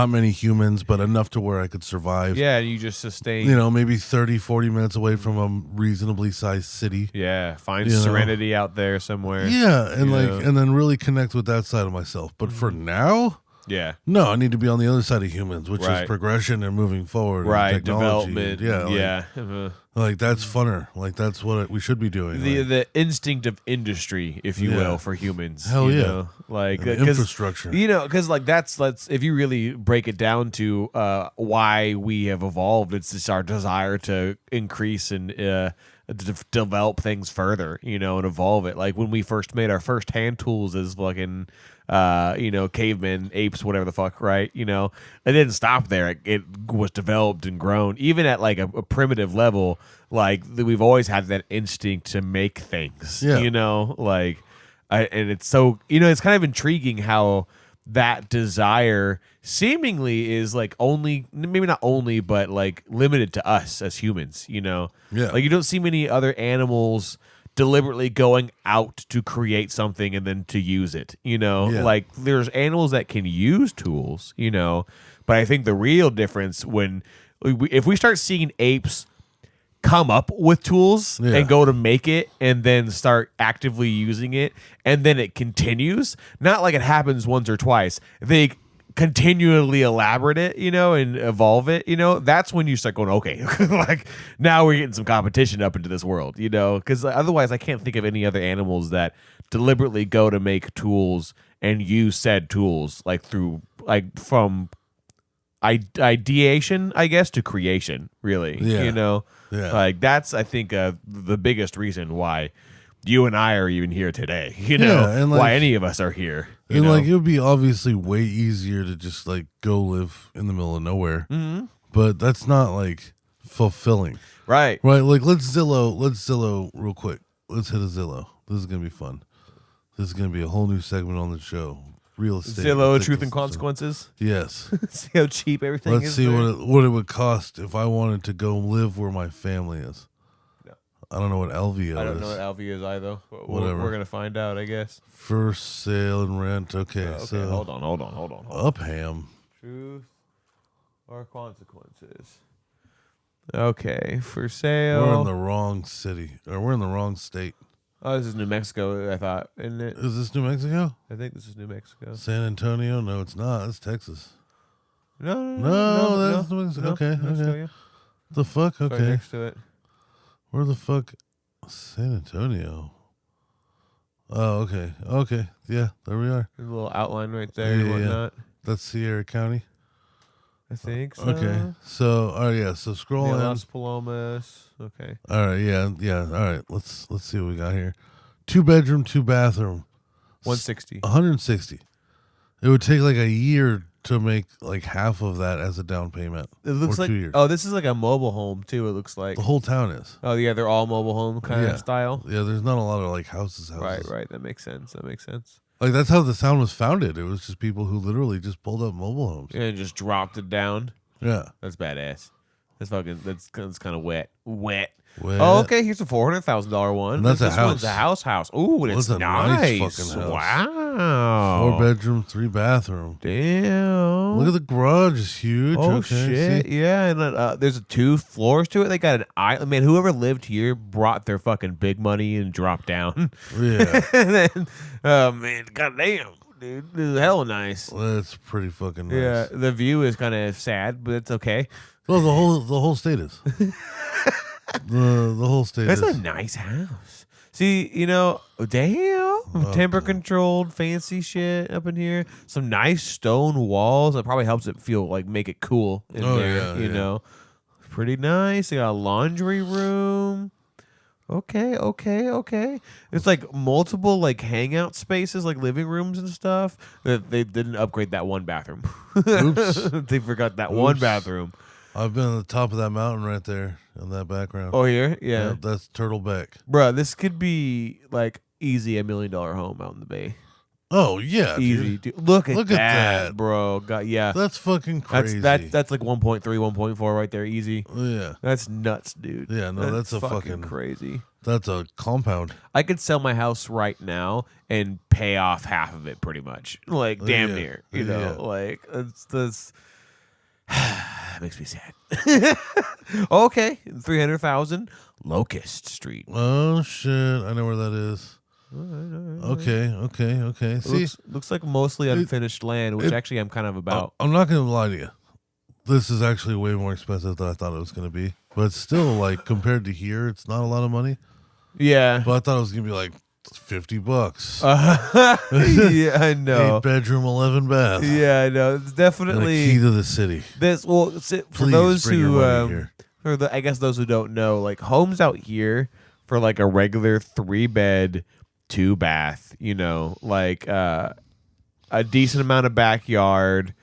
many humans, but enough to where I could survive. Yeah, you just sustain. Maybe 30, 40 minutes away from a reasonably sized city. Yeah, find serenity out there somewhere. Yeah, and and then really connect with that side of myself. But for now, no, I need to be on the other side of humans, which is progression and moving forward. Right, and technology. development. Like that's funner. Like that's what we should be doing. The instinct of industry, if you will, for humans. Hell yeah. Like infrastructure. Because like that's if you really break it down to why we have evolved, it's just our desire to increase and develop things further, and evolve it. Like when we first made our first hand tools as fucking cavemen, apes, whatever the fuck, right? It didn't stop there. It was developed and grown, even at like a primitive level. Like we've always had that instinct to make things, and it's so, it's kind of intriguing how that desire seemingly is like only, maybe not only, but like limited to us as humans, like you don't see many other animals deliberately going out to create something and then to use it, like there's animals that can use tools, but I think the real difference if we start seeing apes come up with tools and go to make it and then start actively using it and then it continues, not like it happens once or twice, they continually elaborate it, and evolve it, that's when you start going, okay, like now we're getting some competition up into this world, because otherwise I can't think of any other animals that deliberately go to make tools and use said tools like through like from ideation, I guess, to creation, really. Like that's, I think, the biggest reason why you and I are even here today. You know, and why any of us are here. And like it would be obviously way easier to just like go live in the middle of nowhere, but that's not like fulfilling, right? Like let's Zillow real quick. Let's hit a Zillow. This is gonna be fun. This is gonna be a whole new segment on the show. Real estate. Zillow, truth and consequences. Yes. See how cheap everything is. Let's see what it would cost if I wanted to go live where my family is. No. I don't know what LVO is. I don't know what LV is either. Whatever. We're gonna find out, I guess. First sale and rent. Okay, so hold on. Upham. Truth or consequences. Okay, for sale. We're in the wrong city, or we're in the wrong state. Oh, this is New Mexico, I thought, isn't it? Is this New Mexico? I think this is New Mexico. San Antonio? No, it's not. It's Texas. No, that's New Mexico. No, okay, Mexico, okay. Yeah. The fuck? Okay. Right next to it. Where the fuck? San Antonio. Oh, okay. Okay. Yeah, there we are. There's a little outline right there and whatnot. That's Sierra County. I think so. Okay. So, all right, yeah. So scroll in. Las Palomas. Okay. All right, yeah. All right. Let's see what we got here. 2 bedroom, 2 bathroom. 160. 160. It would take like a year to make like half of that as a down payment. It looks like 2 years. Oh, this is like a mobile home too. It looks like The whole town is. Oh yeah, they're all mobile home kind of style. Yeah, there's not a lot of like houses. Right. That makes sense. Like that's how the town was founded. It was just people who literally just pulled up mobile homes. Yeah, and just dropped it down. Yeah, that's badass. That's kind of wet. Oh, okay. Here's a $400,000 one. And that's this a house. One's a house. Ooh, and it's a nice. fucking house. Wow. 4 bedroom, 3 bathroom. Damn. Look at the garage. It's huge. Oh okay, shit. see? Yeah, and there's 2 floors to it. They got an island. Man, whoever lived here brought their fucking big money and dropped down. Yeah. And then, oh man, goddamn. Dude, this is hella nice. That's pretty fucking nice. Yeah, the view is kind of sad, but it's okay. Well, the whole state is. the whole state That's is. a nice house. See, damn, temper controlled, fancy shit up in here. Some nice stone walls. That probably helps it feel like make it cool in there. Yeah, you know, pretty nice. They got a laundry room. Okay. It's like multiple like hangout spaces, like living rooms and stuff. That they didn't upgrade that one bathroom. Oops. They forgot that one bathroom. I've been on the top of that mountain right there in that background. Oh, here? Yeah. Yep, that's Turtleback. Bruh, this could be like easy $1 million home out in the Bay. Oh, yeah. Easy. Dude. Look at that, bro. Yeah. That's fucking crazy. That's like 1.3, 1.4 right there. Easy. Yeah. That's nuts, dude. Yeah, no, that's a fucking crazy. That's a compound. I could sell my house right now and pay off half of it pretty much. Like damn near. You know, like it's makes me sad. Okay, 300,000 Locust Street. Oh shit! I know where that is. Okay. See, looks like mostly unfinished land, which actually I'm kind of about. I'm not gonna lie to you. This is actually way more expensive than I thought it was gonna be, but still, like compared to here, it's not a lot of money. Yeah, but I thought it was gonna be like $50. Yeah, I know. 8 bedroom, 11 bath. Yeah, I know. It's definitely and a key to the city. For those who, I guess those who don't know, like homes out here for like a regular 3-bed, 2-bath, like a decent amount of backyard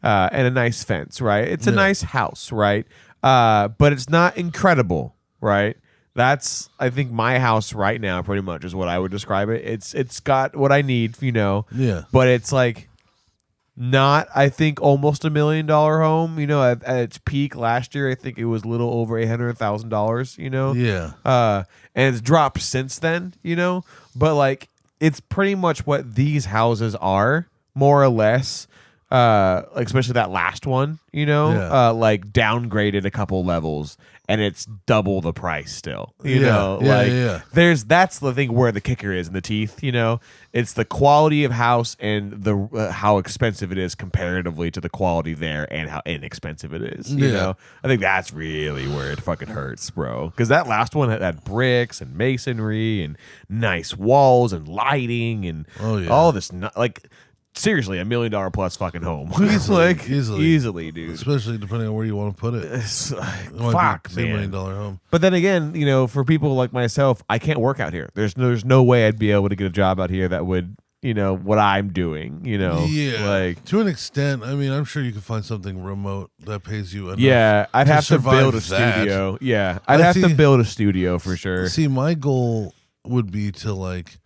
and a nice fence, right? It's a nice house, right? But it's not incredible, right? That's, I think, my house right now, pretty much, is what I would describe it. It's got what I need, Yeah. But it's like not, I think, almost $1 million home. At its peak last year, I think it was a little over $800,000. Yeah. And it's dropped since then. But like it's pretty much what these houses are, more or less. Like especially that last one, like downgraded a couple levels, and it's double the price still. That's the thing where the kicker is in the teeth. It's the quality of house and the how expensive it is comparatively to the quality there and how inexpensive it is. You know, I think that's really where it fucking hurts, bro. Because that last one had bricks and masonry and nice walls and lighting and all this like. seriously $1 million plus fucking home. Easily, dude. Especially depending on where you want to put it. It's like, fuck, man. $2 million home. But then again, for people like myself, I can't work out here. There's no way I'd be able to get a job out here that would, what I'm doing. Yeah, like to an extent. I mean, I'm sure you could find something remote that pays you enough. Yeah, I'd have to build a that. studio. Yeah, I'd have to build a studio for sure. See, my goal would be to like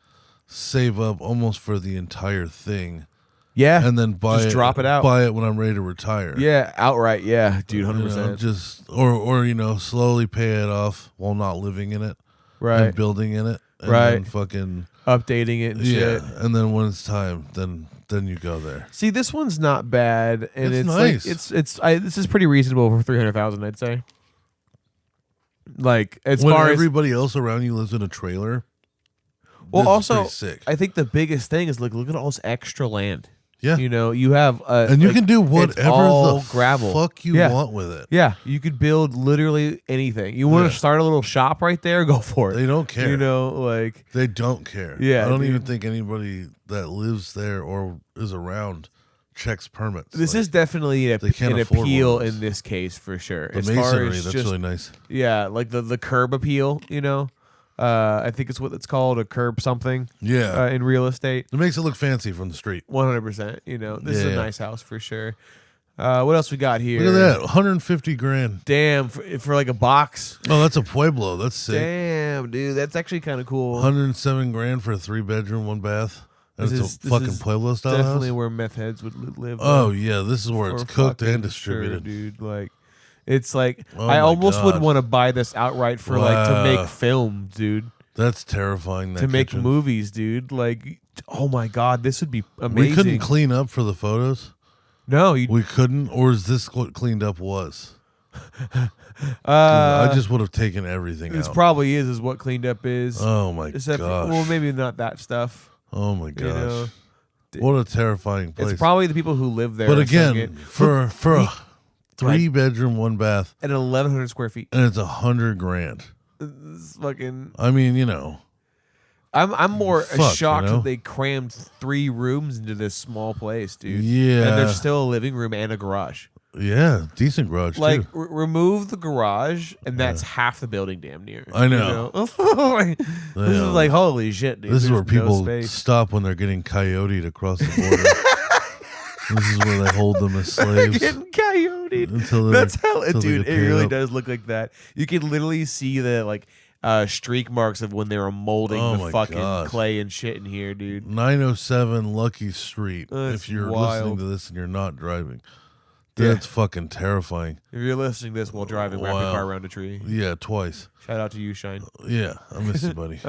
save up almost for the entire thing. Yeah, and then drop it out. Buy it when I'm ready to retire. Yeah, outright. Yeah, dude, 100%. Just or slowly pay it off while not living in it, right? And building in it, and right? Then fucking updating it, and shit. And then when it's time, then you go there. See, this one's not bad, and it's nice. Like, this is pretty reasonable for $300,000, I'd say. Like as when far everybody else around you lives in a trailer. Well, also, sick. I think the biggest thing is look at all this extra land. Yeah, you have and you can do whatever the gravel. Fuck you want with it. Yeah, you could build literally anything. You want to start a little shop right there? Go for it. They don't care. Like they don't care. Yeah, I don't even think anybody that lives there or is around checks permits. This is definitely an appeal in this case for sure. The as masonry, far as that's really nice. Yeah, like the curb appeal. I think it's what it's called, a curb something. Yeah, in real estate, it makes it look fancy from the street. 100%. This is a nice house for sure. What else we got here? Look at that, $150,000. Damn, for like a box. Oh, that's a Pueblo. That's sick. Damn, dude, that's actually kind of cool. $107,000 for a 3-bedroom, 1 bath. This is a fucking Pueblo style definitely house? where meth heads would live. Oh yeah, this is where it's cooked and distributed, dude. Like. It's like I almost would want to buy this outright for like to make film, dude. That's terrifying. To make movies, dude. Like, oh my god, this would be amazing. We couldn't clean up for the photos. No, we couldn't. Or is this what cleaned up was? I just would have taken everything out. It probably is what cleaned up is. Oh my gosh. Well, maybe not that stuff. Oh my gosh. What a terrifying place. It's probably the people who live there. But again, for a 3-bedroom, 1 bath, and 1,100 square feet, and it's $100,000. It's fucking. I mean, I'm more shocked that they crammed 3 rooms into this small place, dude. Yeah, and there's still a living room and a garage. Yeah, decent garage. Like too. Remove the garage, and that's half the building, damn near. I know. This is like holy shit, dude. This is where people stop when they're getting coyoted across the border. This is where they hold them as slaves. Getting coyoted. That's how, dude. It really does look like that. You can literally see the streak marks of when they were molding the fucking clay and shit in here, dude. 907 Lucky Street. That's if you're wild. listening to this and you're not driving, that's fucking terrifying. If you're listening to this while driving, wrap your car around a tree. Yeah, twice. Shout out to you, Shine. Yeah, I miss you, buddy.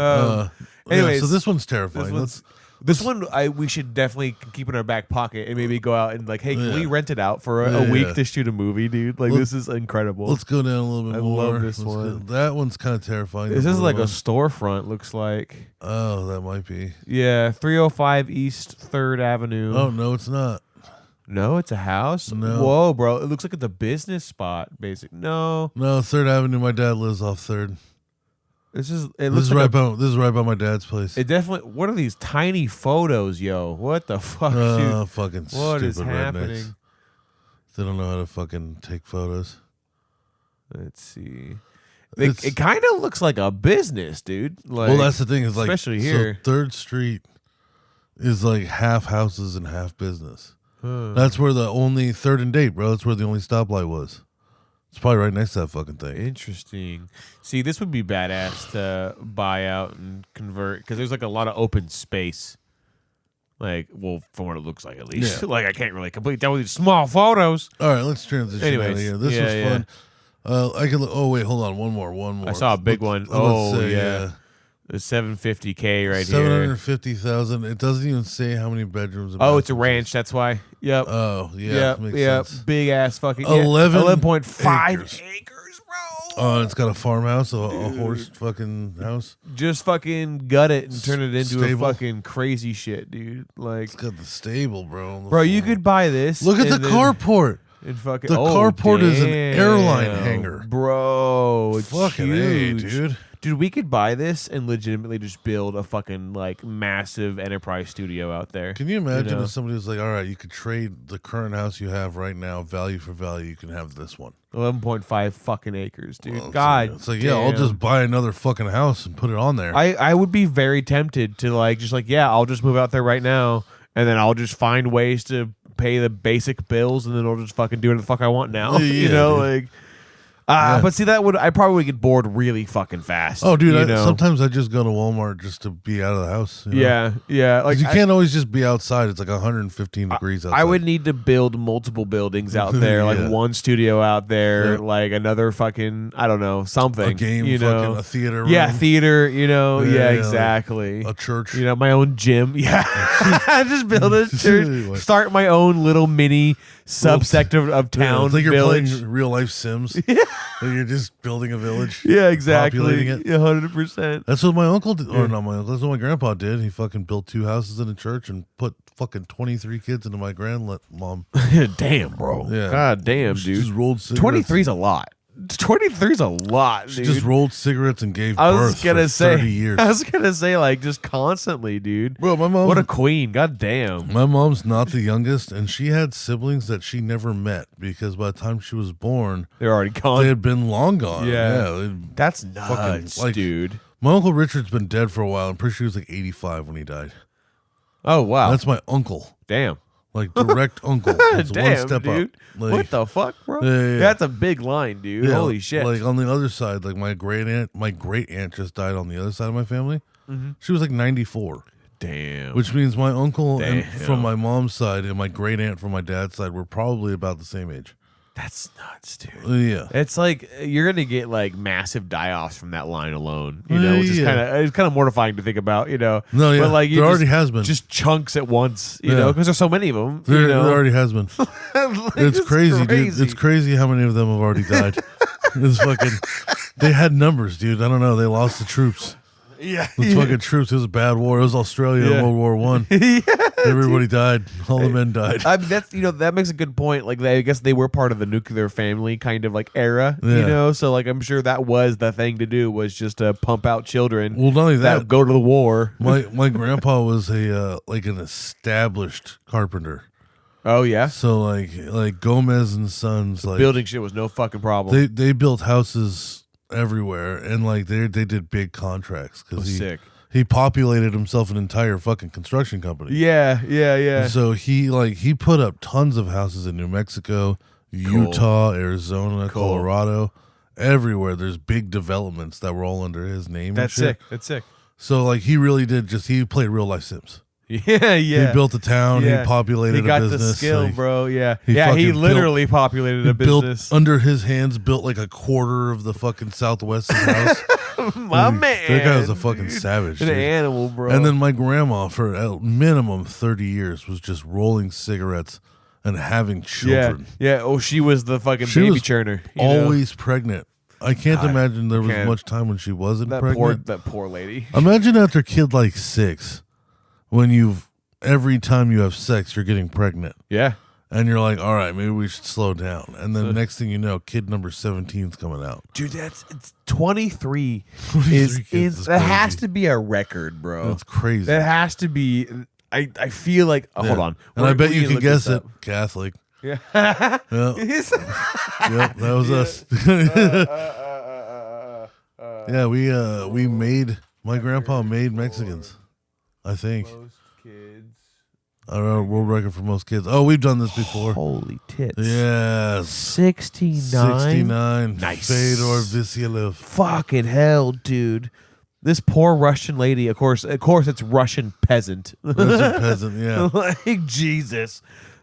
Anyways, so this one's terrifying. This one we should definitely keep in our back pocket and maybe go out and hey, can we rent it out for a week to shoot a movie, dude? This is incredible. Let's go down a little bit more. I love this one. That one's kind of terrifying. This is like a storefront, looks like. Oh, that might be. Yeah, 305 East 3rd Avenue. Oh, no, it's not. No, it's a house? No. Whoa, bro. It looks like it's a business spot, basically. No. No, 3rd Avenue. My dad lives off 3rd. This is right by my dad's place. It definitely. What are these tiny photos, yo? What the fuck, dude? Fucking what stupid is happening? Rednecks. They don't know how to fucking take photos. Let's see. It kind of looks like a business, dude. Well, that's the thing. Is especially here. So 3rd Street is like half houses and half business. That's where the only 3rd and Date, bro. That's where the only stoplight was. It's probably right next to that fucking thing. Interesting. See, this would be badass to buy out and convert because there's a lot of open space. From what it looks like, at least. Yeah. I can't really complete that with these small photos. All right, let's transition out of here. This was fun. I can. Oh wait, hold on. One more. I saw a big one. Yeah. It's $750K right here. $750,000. It doesn't even say how many bedrooms. It's a ranch. That's why. Yep. Oh yeah. Yep. Sense. Big ass fucking 11.5 acres, bro. Oh, it's got a farmhouse, a horse fucking house. Just fucking gut it and turn it into a fucking crazy shit, dude. It's got the stable, bro. Bro, you could buy this. Look at the carport. The carport is an airline hangar, bro. It's fucking huge. dude. Dude, we could buy this and legitimately just build a fucking like massive enterprise studio out there. Can you imagine if somebody was like, all right, you could trade the current house you have right now, value for value, you can have this one. 11.5 fucking acres, dude. Well, God, it's like, yeah, I'll just buy another fucking house and put it on there. I would be very tempted to like just like, yeah, I'll just move out there right now, and then I'll just find ways to pay the basic bills, and then I'll just fucking do whatever the fuck I want now. You know, dude. Like. But see, I probably would get bored really fucking fast. Oh, dude, sometimes I just go to Walmart just to be out of the house. Yeah. Like you can't always just be outside. It's like 115 degrees outside. I would need to build multiple buildings out there, like one studio out there, like another fucking, I don't know, something. A game, a theater room. Yeah, theater, exactly. Like a church. My own gym. Yeah. Just build a church. Start my own little mini subsector of town. It's like you're village. playing real life Sims. Like you're just building a village. Yeah, exactly. Populating it. 100%. That's what my uncle did. Or not my uncle. That's what my grandpa did. He fucking built 2 houses in a church and put fucking 23 kids into my grandmom. Damn, bro. Yeah. God damn, dude. Just rolled cigarettes. 23 is a lot. 23 is a lot, dude. She just rolled cigarettes and gave birth for 30 years. I was gonna say, like, just constantly, dude. Bro, my mom. What a queen. God damn. My mom's not the youngest, and she had siblings that she never met because by the time she was born, they're already gone. They had been long gone. Yeah. That's nuts, dude. My Uncle Richard's been dead for a while. I'm pretty sure he was like 85 when he died. Oh, wow. That's my uncle. Damn. Like direct uncle. It's damn, one step dude. up. Like, what the fuck, bro? Yeah. That's a big line, dude. Yeah, Holy shit. Like on the other side, like my great aunt just died on the other side of my family. Mm-hmm. She was like 94. Damn. Which means my uncle from my mom's side and my great aunt from my dad's side were probably about the same age. That's nuts, dude. Yeah, it's like you're gonna get like massive die-offs from that line alone. Which is kind of mortifying to think about. No, yeah, but like there already has been just chunks at once. You know, because there's so many of them. There already has been. It's crazy, dude. It's crazy how many of them have already died. It's fucking. They had numbers, dude. I don't know. They lost the troops. Yeah, the fucking troops. It was a bad war. It was Australia in World War One. Everybody died. All the men died. I mean, that's that makes a good point. Like I guess they were part of the nuclear family kind of like era. Yeah. So like I'm sure that was the thing to do was just to pump out children. Well, not only that, go to the war. My grandpa was a like an established carpenter. Oh yeah. So like Gomez and Sons, like building shit was no fucking problem. They built houses everywhere, and like they did big contracts because he populated himself an entire fucking construction company. Yeah. And so he put up tons of houses in New Mexico, Utah, Arizona, Colorado, everywhere. There's big developments that were all under his name. That's sick. That's sick. So like he really did he played real life Sims. Yeah. He built a town. He populated a business. He got the skill, like, bro. Yeah. He literally populated a business. Under his hands, built like a quarter of the fucking Southwest's house. My man. That guy was a fucking savage. An animal, bro. And then my grandma, for a minimum 30 years, was just rolling cigarettes and having children. Yeah. Oh, she was the fucking baby churner. Always pregnant. I can't imagine there was much time when she wasn't pregnant. That poor lady. Imagine after kid like 6. When every time you have sex, you're getting pregnant. Yeah. And you're like, all right, maybe we should slow down. And then next thing you know, kid number 17 is coming out. Dude, it's 23 that has to be a record, bro. That's crazy. That has to be. I feel like hold on. And I bet you can guess it. Catholic. Yeah. Yep, that was us. Yeah, my grandpa made Mexicans. I think. Most kids. I don't know, world record for most kids. Oh, we've done this before. Holy tits. Yes. 69. 69. Nice. Fedor Vasilyev. Fucking hell, dude. This poor Russian lady, of course it's Russian peasant. Russian peasant, yeah. Like, Jesus.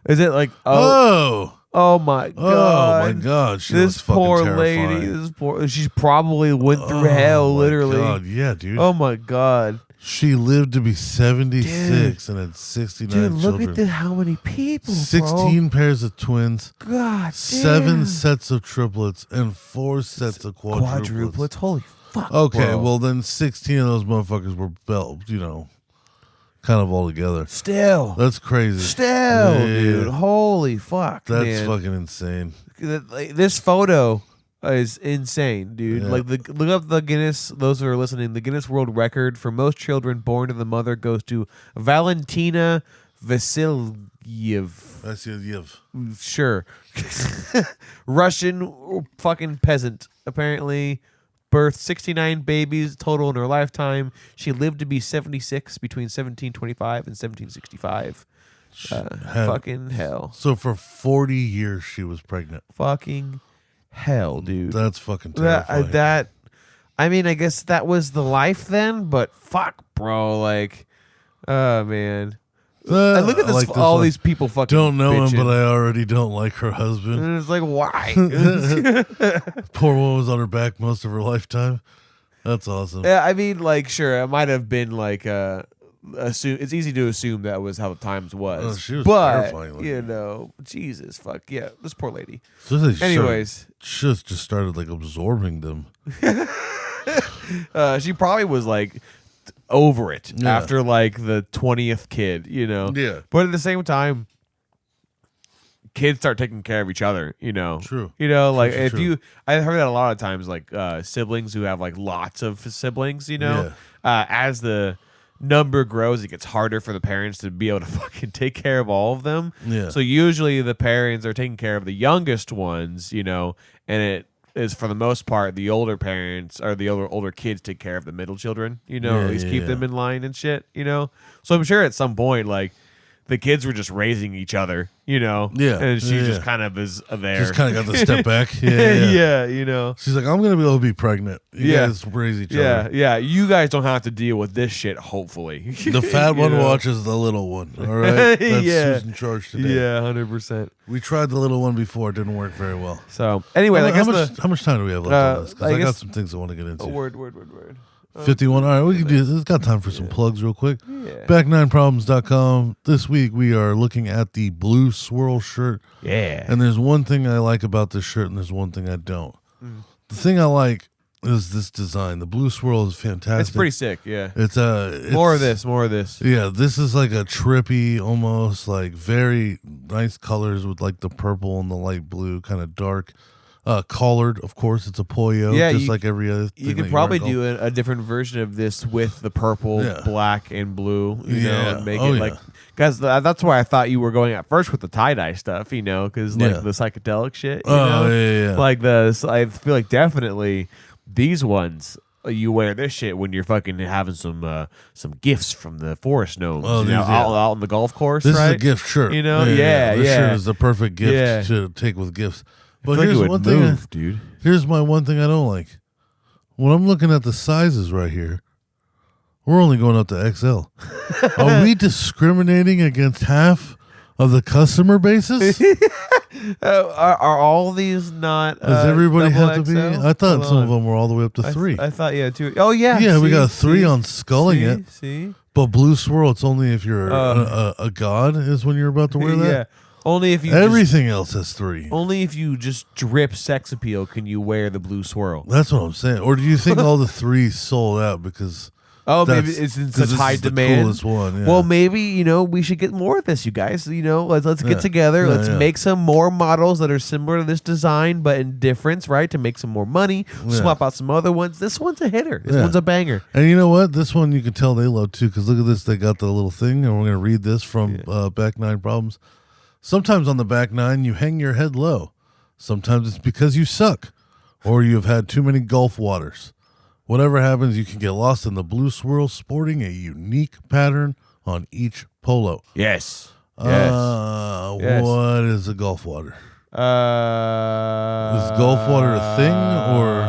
Is it like, oh my God. Oh my God. She this poor terrifying. lady, she's probably went through hell, literally. God. Yeah, dude. Oh my God. She lived to be 76 and had 69 children. Dude, look at how many people, 16 pairs of twins. God 7 sets of triplets and 4 sets of quadruplets. Holy fuck, okay, bro. well then 16 of those motherfuckers were kind of all together. Still. That's crazy. Dude. Holy fuck, That's fucking insane. This photo is insane, dude. Like look up the Guinness. Those who are listening, the Guinness World Record for most children born to the mother goes to Valentina Vasilyev. Sure. Russian fucking peasant. Apparently birthed 69 babies total in her lifetime. She lived to be 76 between 1725 and 1765. Fucking hell. So for 40 years she was pregnant. Fucking hell, dude. That's fucking terrifying. I mean, I guess that was the life then, but fuck, bro. Like, oh, man. I look at this, all these people fucking don't know bitching. him, but I already don't like her husband. And it's like, why? Poor woman was on her back most of her lifetime. That's awesome. Yeah, I mean, like, sure, it might have been like it's easy to assume that was how the times was. Oh, she was but terrifying. You know, Jesus, fuck yeah, this poor lady. So anyways, she just started like absorbing them. She probably was like over it after like the 20th kid, you know. Yeah. But at the same time, kids start taking care of each other, you know. True. You know, like true. I heard that a lot of times, like siblings who have like lots of siblings, you know, as the number grows, it gets harder for the parents to be able to fucking take care of all of them. Yeah. So usually the parents are taking care of the youngest ones, you know, and it is for the most part the older parents or the older kids take care of the middle children, you know, at least keep them in line and shit, you know. So I'm sure at some point, like, the kids were just raising each other, you know. Yeah. And she just kind of is there. Just kind of got the step back. Yeah. Yeah, you know. She's like, I'm going to be able to be pregnant. You guys raise each other. Yeah. You guys don't have to deal with this shit, hopefully. The fat one watches the little one. All right. That's who's in charge today. Yeah, 100%. We tried the little one before. It didn't work very well. So, anyway, how much time do we have left on this? Because I got some things I want to get into. Word. 51. All right, we can do this. It's got time for some plugs real quick. Yeah. Back9problems.com. This week we are looking at the blue swirl shirt. Yeah. And there's one thing I like about this shirt and there's one thing I don't. The thing I like is this design. The blue swirl is fantastic. It's pretty sick, yeah. It's more of this. Yeah, this is like a trippy, almost like very nice colors with like the purple and the light blue, kind of dark. Collared, of course, it's a polio, just like every other thing. You could probably do a different version of this with the purple, black, and blue, you know, and make it like... Guys, that's why I thought you were going at first with the tie-dye stuff, you know, because like the psychedelic shit, you know? Yeah. Like I feel like definitely these ones... You wear this shit when you're fucking having some gifts from the forest gnomes, out on the golf course. This right? is a gift shirt, you know. This shirt is the perfect gift to take with gifts. But here's one thing, dude. Here's my one thing I don't like. When I'm looking at the sizes right here, we're only going up to XL. Are we discriminating against half of the customer bases? Are all these not? Does everybody have to be? XL? I thought some of them were all the way up to 3. I thought two. Oh yeah. Yeah, we got a 3 on sculling it. See. But blue swirl, it's only if you're a god is when you're about to wear that. Yeah. Only if you everything else has 3. Only if you just drip sex appeal can you wear the blue swirl. That's what I'm saying. Or do you think all the 3 sold out because? Maybe it's in such high demand. The coolest one, Well, maybe we should get more of this, you guys. Let's get together. Let's make some more models that are similar to this design, but in difference, right? To make some more money. Swap out some other ones. This one's a hitter. This one's a banger. And you know what? This one you can tell they love too. Because look at this. They got the little thing, and we're gonna read this from Back 9 Problems. Sometimes on the back 9, you hang your head low. Sometimes it's because you suck, or you have had too many Gulf waters. Whatever happens, you can get lost in the blue swirl, sporting a unique pattern on each polo. Yes. Yes. What is a Gulf water? Is Gulf water a thing, or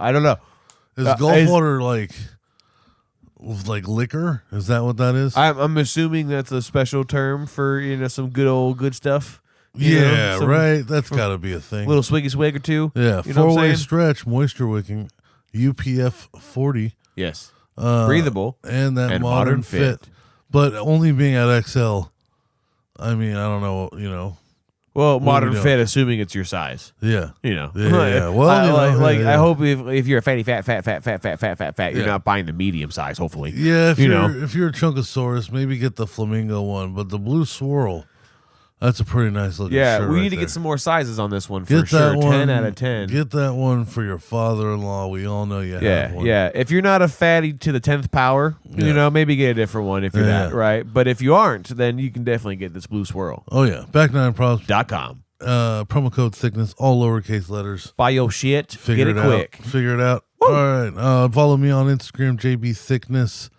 I don't know. Is Gulf water like liquor? Is that what that is? I'm assuming that's a special term for some good stuff. Right. That's got to be a thing. Little swiggy swig or two. Yeah, 4-way stretch, moisture wicking, UPF 40. Yes. Breathable. And that modern fit. But only being at XL, I mean, I don't know, Well, modern fit, assuming it's your size. Yeah. Yeah. Well, I hope if you're a fatty fat, you're not buying the medium size, hopefully. Yeah, if you're a Chunkosaurus, maybe get the flamingo one, but the blue swirl, That's a pretty nice looking shirt. Yeah, we need to there. get some more sizes on this one for sure. 10 out of 10. Get that one for your father-in-law. We all know you have one. Yeah. If you're not a fatty to the 10th power, maybe get a different one if you're that, right? But if you aren't, then you can definitely get this blue swirl. Oh, yeah. Back9props.com. Promo code thickness, all lowercase letters. Buy your shit. Get it quick. Figure it out. Woo. All right. Follow me on Instagram, JBThickness.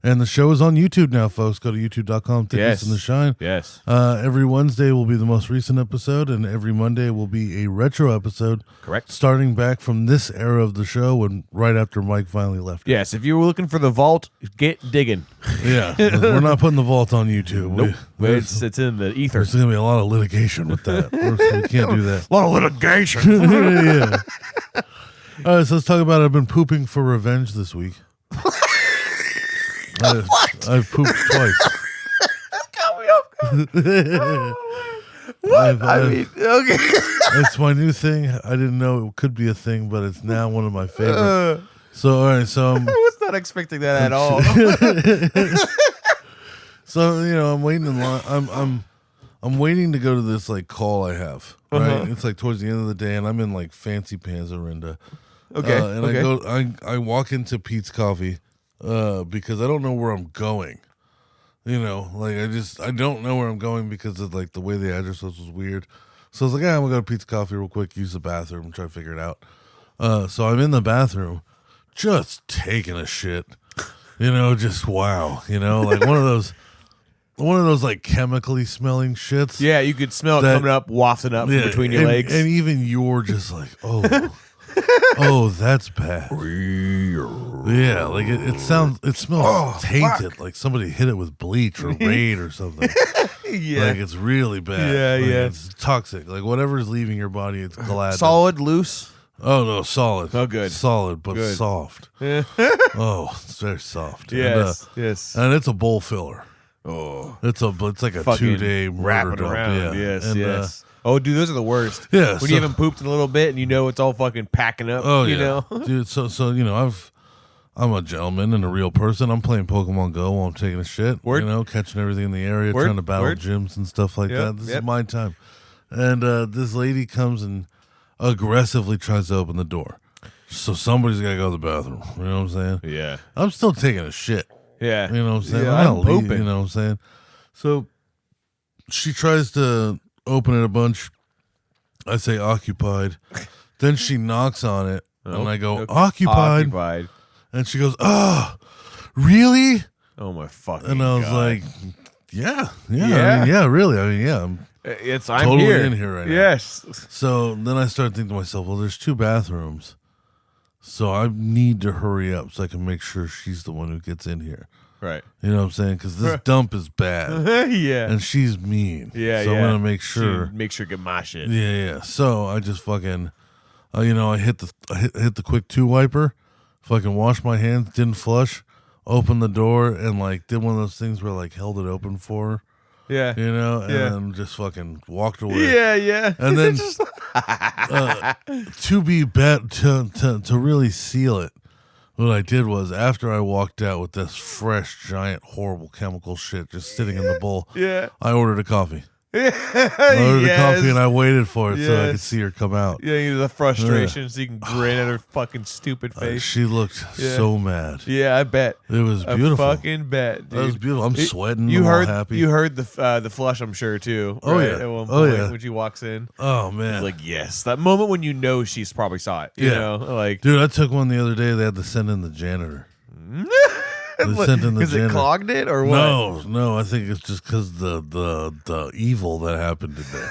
And the show is on YouTube now, folks. Go to youtube.com, Thickness and the Shine. Yes. Every Wednesday will be the most recent episode, and every Monday will be a retro episode. Correct. Starting back from this era of the show and right after Mike finally left. Yes, if you were looking for the vault, get digging. Yeah. We're not putting the vault on YouTube. Nope. It's in the ether. There's going to be a lot of litigation with that. We can't do that. A lot of litigation. Yeah. All right, so let's talk about I've been pooping for revenge this week. I've pooped twice. Got me off. What? Okay. It's my new thing. I didn't know it could be a thing, but it's now one of my favorites. All right, I was not expecting that at all. So I'm waiting in line. I'm waiting to go to this like call I have. Right, it's like towards the end of the day, and I'm in like fancy pants, Orinda. Okay, and I walk into Pete's Coffee. Because I don't know where I'm going, I don't know where I'm going because of like the way the address was weird. So I was like, I'm gonna go to Pizza Coffee real quick, use the bathroom, and try to figure it out. So I'm in the bathroom, just taking a shit, just wow, like one of those like chemically smelling shits. Yeah, you could smell it coming up, wafting up from between your legs, and even you're just like, oh. Oh, that's bad. Yeah, like it smells tainted, like somebody hit it with bleach or Raid or something. Yeah, like it's really bad. Yeah, it's toxic. Like whatever's leaving your body, it's glad. Solid, loose. Oh no, solid. Oh, good. Solid, but good. Soft. Oh, it's very soft. Yes, and it's a bowl filler. Oh, it's like a 2-day murder dump. Around. Yeah. Yes. Oh, dude, those are the worst. Yeah, when you haven't pooped in a little bit and you know it's all fucking packing up. Oh, you know, dude. So I'm a gentleman and a real person. I'm playing Pokemon Go while I'm taking a shit. Word. Catching everything in the area, trying to battle gyms and stuff like that. This is my time. And this lady comes and aggressively tries to open the door. So somebody's got to go to the bathroom. You know what I'm saying? Yeah. I'm still taking a shit. Yeah. You know what I'm saying? Yeah, I'm pooping. You know what I'm saying? So she tries to open it a bunch. I say occupied. Then she knocks on it. And I go, occupied. And she goes, oh, really? Oh, my fucking And I was God. like, yeah. Really. I'm totally here. in here right now. Yes. So then I started thinking to myself, well, there's 2 bathrooms. So I need to hurry up so I can make sure she's the one who gets in here. Right. You know what I'm saying? Because this dump is bad. Yeah. And she's mean. Yeah, So I'm going to make sure. Get my shit. Yeah. So I just fucking, I hit the quick 2 wiper, fucking washed my hands, didn't flush, opened the door, and like did one of those things where like held it open for her. Yeah. And then just fucking walked away. Yeah. And then to really seal it, what I did was after I walked out with this fresh, giant, horrible chemical shit just sitting in the bowl, I ordered a coffee. I ordered a coffee and I waited for it so I could see her come out. Yeah, the frustration so you can grin at her fucking stupid face. She looked so mad. Yeah, I bet. It was beautiful. I fucking bet, dude. That was beautiful. I'm sweating. You I'm heard all happy. You heard the flush, I'm sure, too. Oh, right? yeah. At one Oh, point yeah. when she walks in. Oh, man. Like, yes. That moment when you know she's probably saw it. You know? Like, dude, I took one the other day. They had to send in the janitor. They sent in the Because it clogged it or what? No. I think it's just because the evil that happened today.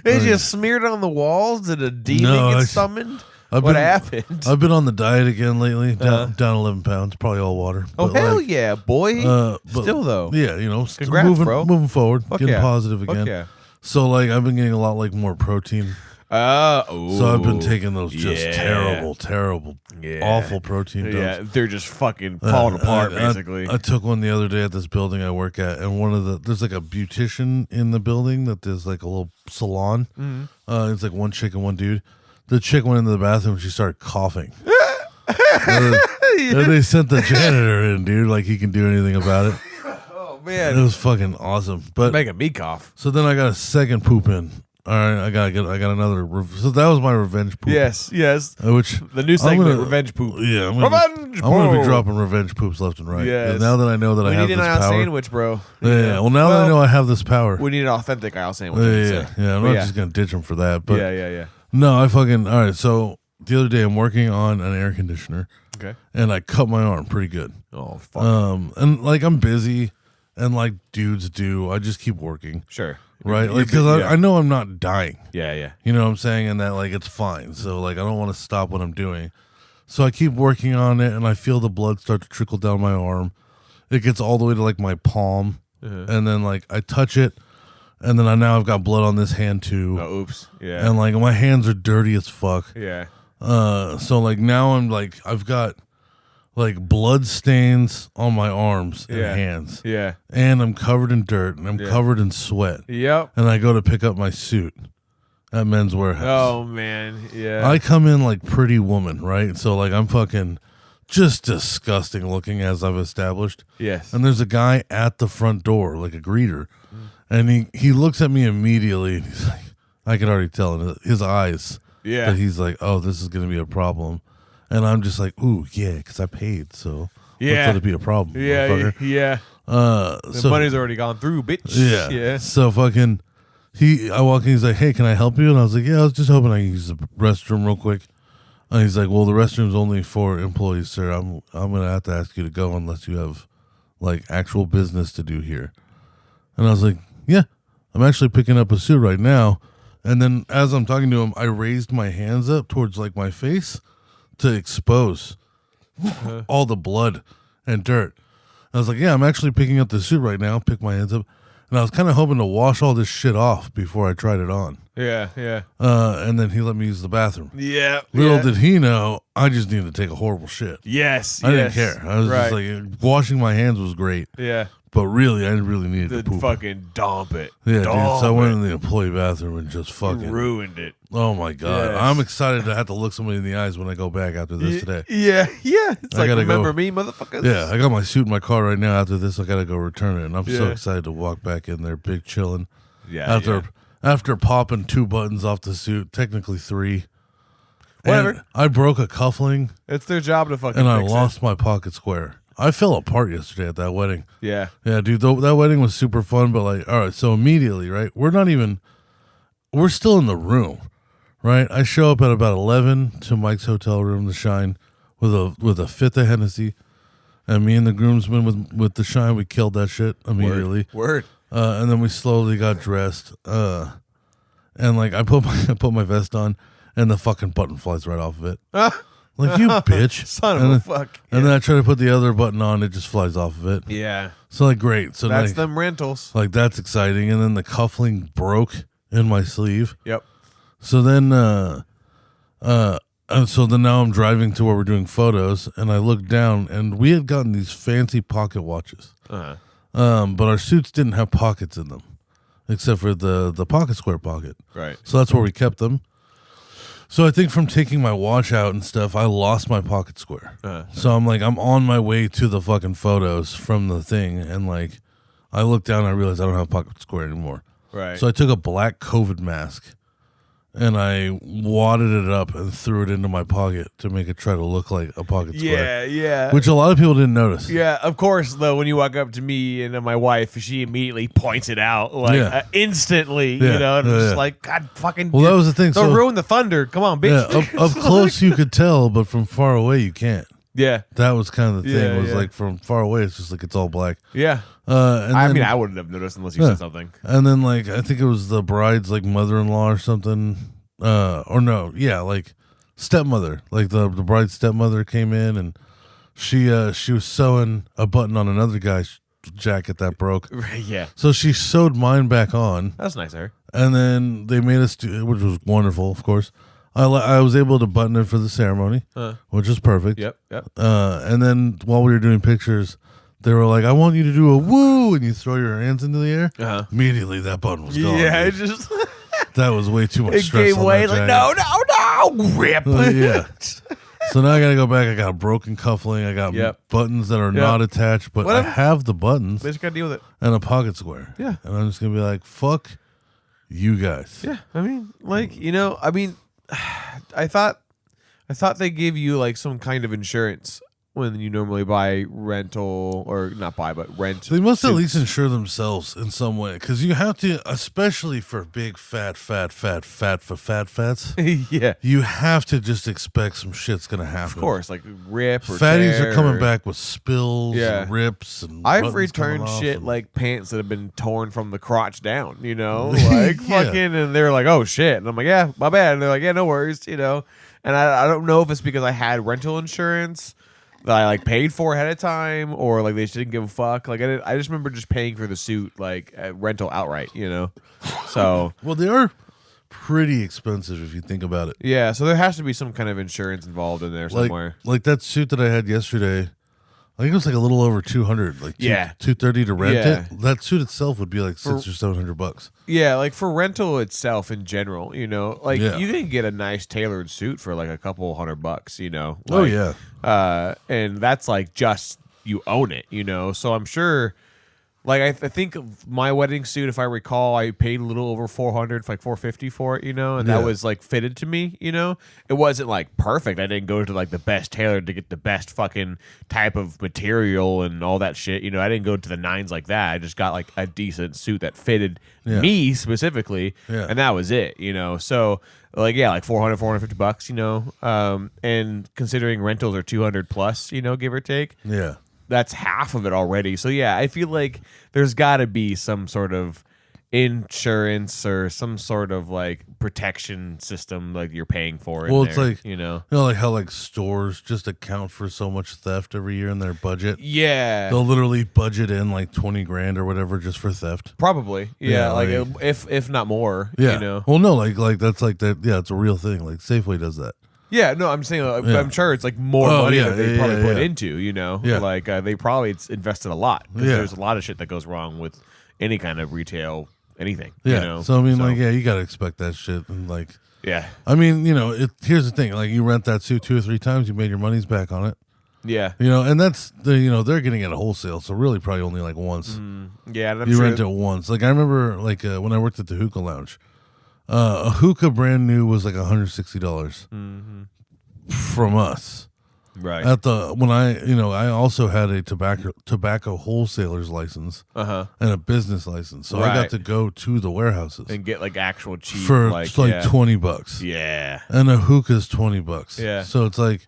They just smeared it on the walls. Did a demon get summoned? What happened? I've been on the diet again lately. Down 11 pounds. Probably all water. Oh, hell yeah, boy. Still, though. Yeah, Congrats, bro. Moving forward. Fuck getting yeah. positive again. Fuck yeah. So, like, I've been getting a lot, like, more protein. So I've been taking those just terrible, awful protein dumps. Yeah, they're just fucking falling apart, basically. I took one the other day at this building I work at, and there's like a beautician in the building that there's like a little salon. Mm-hmm. It's like one chick and one dude. The chick went into the bathroom and she started coughing. And they sent the janitor in, dude, like he can do anything about it. Oh, man. It was fucking awesome. But making me cough. So then I got a second poop in. All right, I got another. So that was my revenge poop. Yes. Which the new segment, revenge poop. Yeah, I'm revenge. I'm gonna be dropping revenge poops left and right. Yes. Now that I know that I have this power. We need an sandwich, bro. Yeah. Well, now that I know I have this power, we need an authentic aisle sandwich. Yeah. I'm not just gonna ditch them for that. But yeah. No, I fucking all right. So the other day I'm working on an air conditioner. Okay. And I cut my arm pretty good. Oh fuck. And like I'm busy, and like dudes do, I just keep working. Sure. Right, like because I know I'm not dying. Yeah. You know what I'm saying, and that like it's fine. So like I don't want to stop what I'm doing. So I keep working on it, and I feel the blood start to trickle down my arm. It gets all the way to like my palm, and then like I touch it, and then now I've got blood on this hand too. Oh, oops. Yeah. And like my hands are dirty as fuck. Yeah. So like now I'm like I've got like blood stains on my arms and hands. Yeah. And I'm covered in dirt and I'm covered in sweat. Yep. And I go to pick up my suit at Men's Warehouse. Oh man, yeah. I come in like Pretty Woman, right? So like I'm fucking just disgusting looking, as I've established. Yes. And there's a guy at the front door, like a greeter. And he looks at me immediately and he's like, I can already tell in his eyes that he's like, oh, this is going to be a problem. And I'm just like, ooh, yeah, because I paid, so let's let it be a problem. Yeah. The money's already gone through, bitch. Yeah. So fucking, I walk in, he's like, hey, can I help you? And I was like, yeah, I was just hoping I could use the restroom real quick. And he's like, well, the restroom's only for employees, sir. I'm going to have to ask you to go unless you have like actual business to do here. And I was like, yeah, I'm actually picking up a suit right now. And then as I'm talking to him, I raised my hands up towards like my face to expose all the blood and dirt. I was like, yeah, I'm actually picking up the suit right now. Pick my hands up. And I was kind of hoping to wash all this shit off before I tried it on. Yeah. And then he let me use the bathroom. Yeah. Little did he know, I just needed to take a horrible shit. Yes. I didn't care. I was just like, washing my hands was great. Yeah. But really, I really needed to poop. Fucking dump it. Yeah, dude. So I went in the employee bathroom and just fucking ruined it. Oh my god! Yes. I'm excited to have to look somebody in the eyes when I go back after this today. Yeah. It's I like, gotta remember go. me, motherfuckers? Yeah, I got my suit in my car right now. After this, I gotta go return it, and I'm so excited to walk back in there, big chilling. Yeah. After popping 2 buttons off the suit, technically 3. Whatever. And I broke a cuffling. It's their job to fucking. And I fix lost my pocket square. I fell apart yesterday at that wedding. Yeah. Yeah, dude, that wedding was super fun, but like, all right, so immediately, right, we're still in the room, right? I show up at about 11 to Mike's hotel room, the Shine, with a fifth of Hennessy, and me and the groomsmen with the Shine, we killed that shit immediately. Word. And then we slowly got dressed, and like I put my vest on, and the fucking button flies right off of it. Like, you bitch. Son of a fuck. And then I try to put the other button on, it just flies off of it. Yeah. So, like, great. So that's like, them rentals. Like, that's exciting. And then the cuffling broke in my sleeve. Yep. So then, now I'm driving to where we're doing photos, and I look down, and we had gotten these fancy pocket watches. But our suits didn't have pockets in them, except for the pocket square pocket. Right. So that's where we kept them. So I think from taking my watch out and stuff, I lost my pocket square. So I'm on my way to the fucking photos from the thing, and like I look down and I realize I don't have a pocket square anymore. Right. So I took a black COVID mask and I wadded it up and threw it into my pocket to make it try to look like a pocket square. Yeah. Which a lot of people didn't notice. Yeah, of course, though, when you walk up to me and my wife, she immediately points it out, like, instantly, you know, and I'm just like, God fucking... Well, that was the thing. Don't ruin the thunder. Come on, bitch. Yeah, up close you could tell, but from far away you can't. Yeah. That was kind of the thing. Was like from far away, it's just like it's all black. Yeah. I mean, I wouldn't have noticed unless you said something. And then, like, I think it was the bride's, like, mother-in-law or something. Or no, yeah, like, stepmother. Like, the bride's stepmother came in, and she was sewing a button on another guy's jacket that broke. Yeah. So she sewed mine back on. That's nice of her. And then they made us do, which was wonderful, of course. I was able to button it for the ceremony, which is perfect. Yep. And then while we were doing pictures, they were like, I want you to do a woo, and you throw your hands into the air. Immediately, that button was gone. Yeah, it just... That was way too much stress. It gave way, like, no, rip. Yeah. So now I got to go back. I got a broken cufflink. I got buttons that are not attached, but I have the buttons. They just got to deal with it. And a pocket square. Yeah. And I'm just going to be like, fuck you guys. Yeah. I mean, I thought they gave you like some kind of insurance when you normally buy rental or not buy, but rent. They must at least insure themselves in some way, because you have to, especially for big fats. Yeah, you have to just expect some shit's gonna happen. Of course, like rip or fatties tear are coming back with spills, and rips, and I've returned shit like pants that have been torn from the crotch down. Like fucking, and they're like, "Oh shit," and I'm like, "Yeah, my bad." And they're like, "Yeah, no worries," And I don't know if it's because I had rental insurance that I like paid for ahead of time, or like they just didn't give a fuck. Like I just remember just paying for the suit like at rental outright, So well, they are pretty expensive if you think about it. Yeah, so there has to be some kind of insurance involved in there somewhere. Like that suit that I had yesterday. I think it was like a little over 200, like $230 to rent it. That suit itself would be like $600 or $700. Yeah, like for rental itself in general, like you can get a nice tailored suit for like a couple $100, Oh yeah, and that's like just you own it, So I'm sure. Like I think my wedding suit, if I recall, I paid a little over $400, like $450 for it, and that was like fitted to me, It wasn't like perfect. I didn't go to like the best tailor to get the best fucking type of material and all that shit, I didn't go to the nines like that. I just got like a decent suit that fitted me specifically, and that was it, So like like $450, and considering rentals are 200 plus, give or take, that's half of it already. So I feel like there's got to be some sort of insurance or some sort of like protection system like you're paying for it. Well, it's like like how like stores just account for so much theft every year in their budget. Yeah, they'll literally budget in like 20 grand or whatever just for theft. Probably, like if not more. Yeah, well, no, like that's like that. Yeah, it's a real thing. Like Safeway does that. Yeah, no, I'm saying I'm sure it's like more money that they probably put into, like they probably invested a lot because there's a lot of shit that goes wrong with any kind of retail anything. So I mean, like, you got to expect that shit, and like, I mean, here's the thing: like, you rent that suit 2 or 3 times, you made your money's back on it. Yeah, and that's they're getting it at wholesale, so really probably only like once. Yeah, and you rent it once. Like I remember, like when I worked at the hookah lounge. A hookah brand new was like $160 from us. Right. At the when I also had a tobacco wholesaler's license and a business license, so I got to go to the warehouses and get like actual cheap for like $20. Yeah. And a hookah's $20. Yeah. So it's like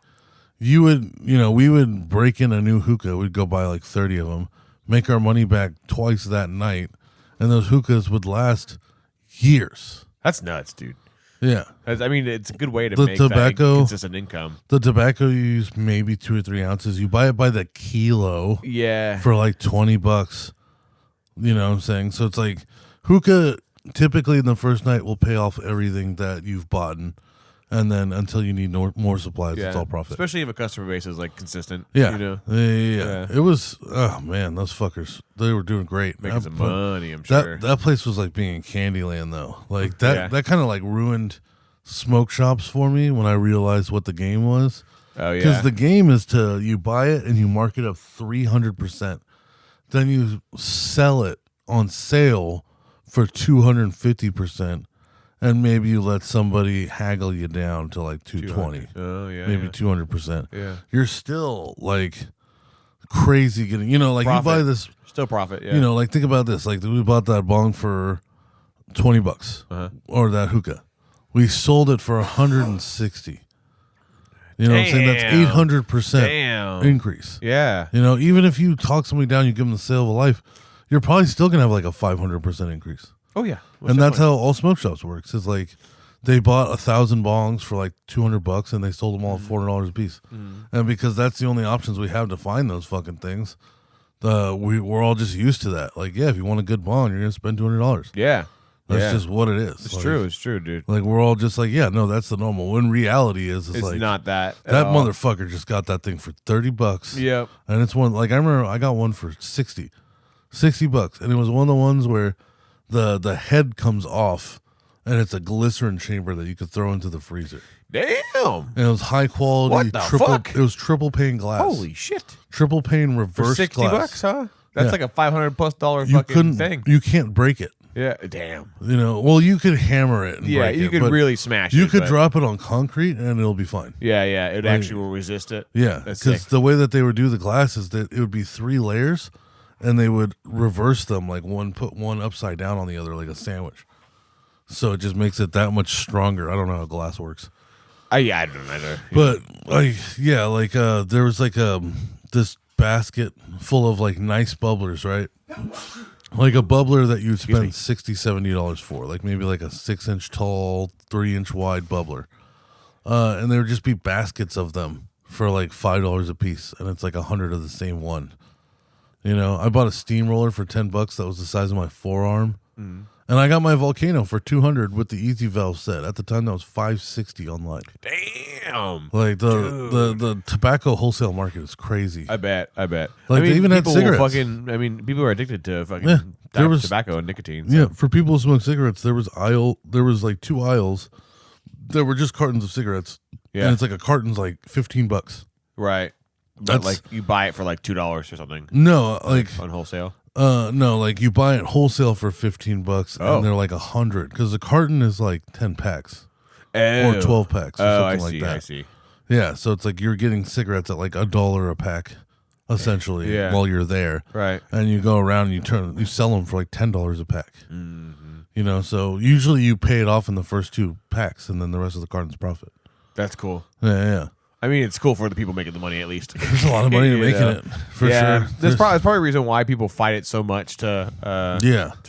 we would break in a new hookah. We'd go buy like 30 of them, make our money back twice that night, and those hookahs would last years. That's nuts, dude. Yeah. I mean, it's a good way to make that consistent income. The tobacco you use maybe 2 or 3 ounces. You buy it by the kilo. Yeah. For like $20. You know what I'm saying? So it's like hookah typically in the first night will pay off everything that you've bought. And then until you need more supplies, it's all profit. Especially if a customer base is like consistent. Yeah. Yeah. It was, oh man, those fuckers, they were doing great. Making some money, I'm sure. That place was like being in Candyland though. Like that kind of like ruined smoke shops for me when I realized what the game was. Oh, yeah. Because the game is you buy it and you mark it up 300%. Then you sell it on sale for 250%. And maybe you let somebody haggle you down to like 220. Oh yeah, maybe 200%. Yeah, you're still like crazy getting. Like profit. You buy this, still profit. Yeah, like think about this. Like we bought that bong for $20, or that hookah. We sold it for 160. You know what I'm saying? That's 800% increase. Yeah. Even if you talk somebody down, you give them the sale of a life, you're probably still gonna have like a 500% increase. Oh yeah, and that's how all smoke shops works. It's like they bought 1,000 bongs for like $200, and they sold them all at $400 a piece. And because that's the only options we have to find those fucking things, we're all just used to that. Like, if you want a good bong, you're gonna spend $200. Yeah, that's just what it is. It's true. It's true, dude. Like we're all just like, no, that's the normal. When reality is, it's like not that. That motherfucker just got that thing for $30. Yep. And it's one like I remember I got one for $60, and it was one of the ones where the head comes off and it's a glycerin chamber that you could throw into the freezer. Damn. And it was high quality. What the fuck? It was triple pane glass. Holy shit. Triple pane reverse For $60, glass. huh? That's like a $500+ fucking thing. You can't break it. Yeah, damn. Well, you could hammer it. And break you it, could really smash it. You could drop it on concrete and it'll be fine. Yeah, it actually will resist it. Yeah, because the way that they would do the glass is that it would be 3 layers, and they would reverse them, like put one upside down on the other, like a sandwich. So it just makes it that much stronger. I don't know how glass works. I don't know. But there was like this basket full of like nice bubblers, right? Like a bubbler that you'd spend $60, $70 for, like maybe like a 6-inch tall, 3-inch wide bubbler. And there would just be baskets of them for like $5 a piece, and it's like 100 of the same one. I bought a steamroller for $10 that was the size of my forearm. And I got my Volcano for $200 with the Easy Valve set. At the time, that was $560 online. Damn. Like the tobacco wholesale market is crazy. I bet. Like they even had cigarettes. People are addicted to fucking tobacco and nicotine. So. Yeah, for people who smoke cigarettes, there was like 2 aisles that were just cartons of cigarettes. Yeah, and it's like a carton's like $15. Right. But like you buy it for like $2 or something. No, like on wholesale. No, like you buy it wholesale for $15, and they're like 100 because the carton is like 10 packs or 12 packs or something like that. I see. Yeah, so it's like you're getting cigarettes at like $1 a pack, essentially, while you're there. Right. And you go around and you sell them for like $10 a pack. Mm-hmm. So usually you pay it off in the first 2 packs, and then the rest of the carton's profit. That's cool. Yeah. I mean, it's cool for the people making the money, at least. There's a lot of money to making it, for sure. That's probably a reason why people fight it so much to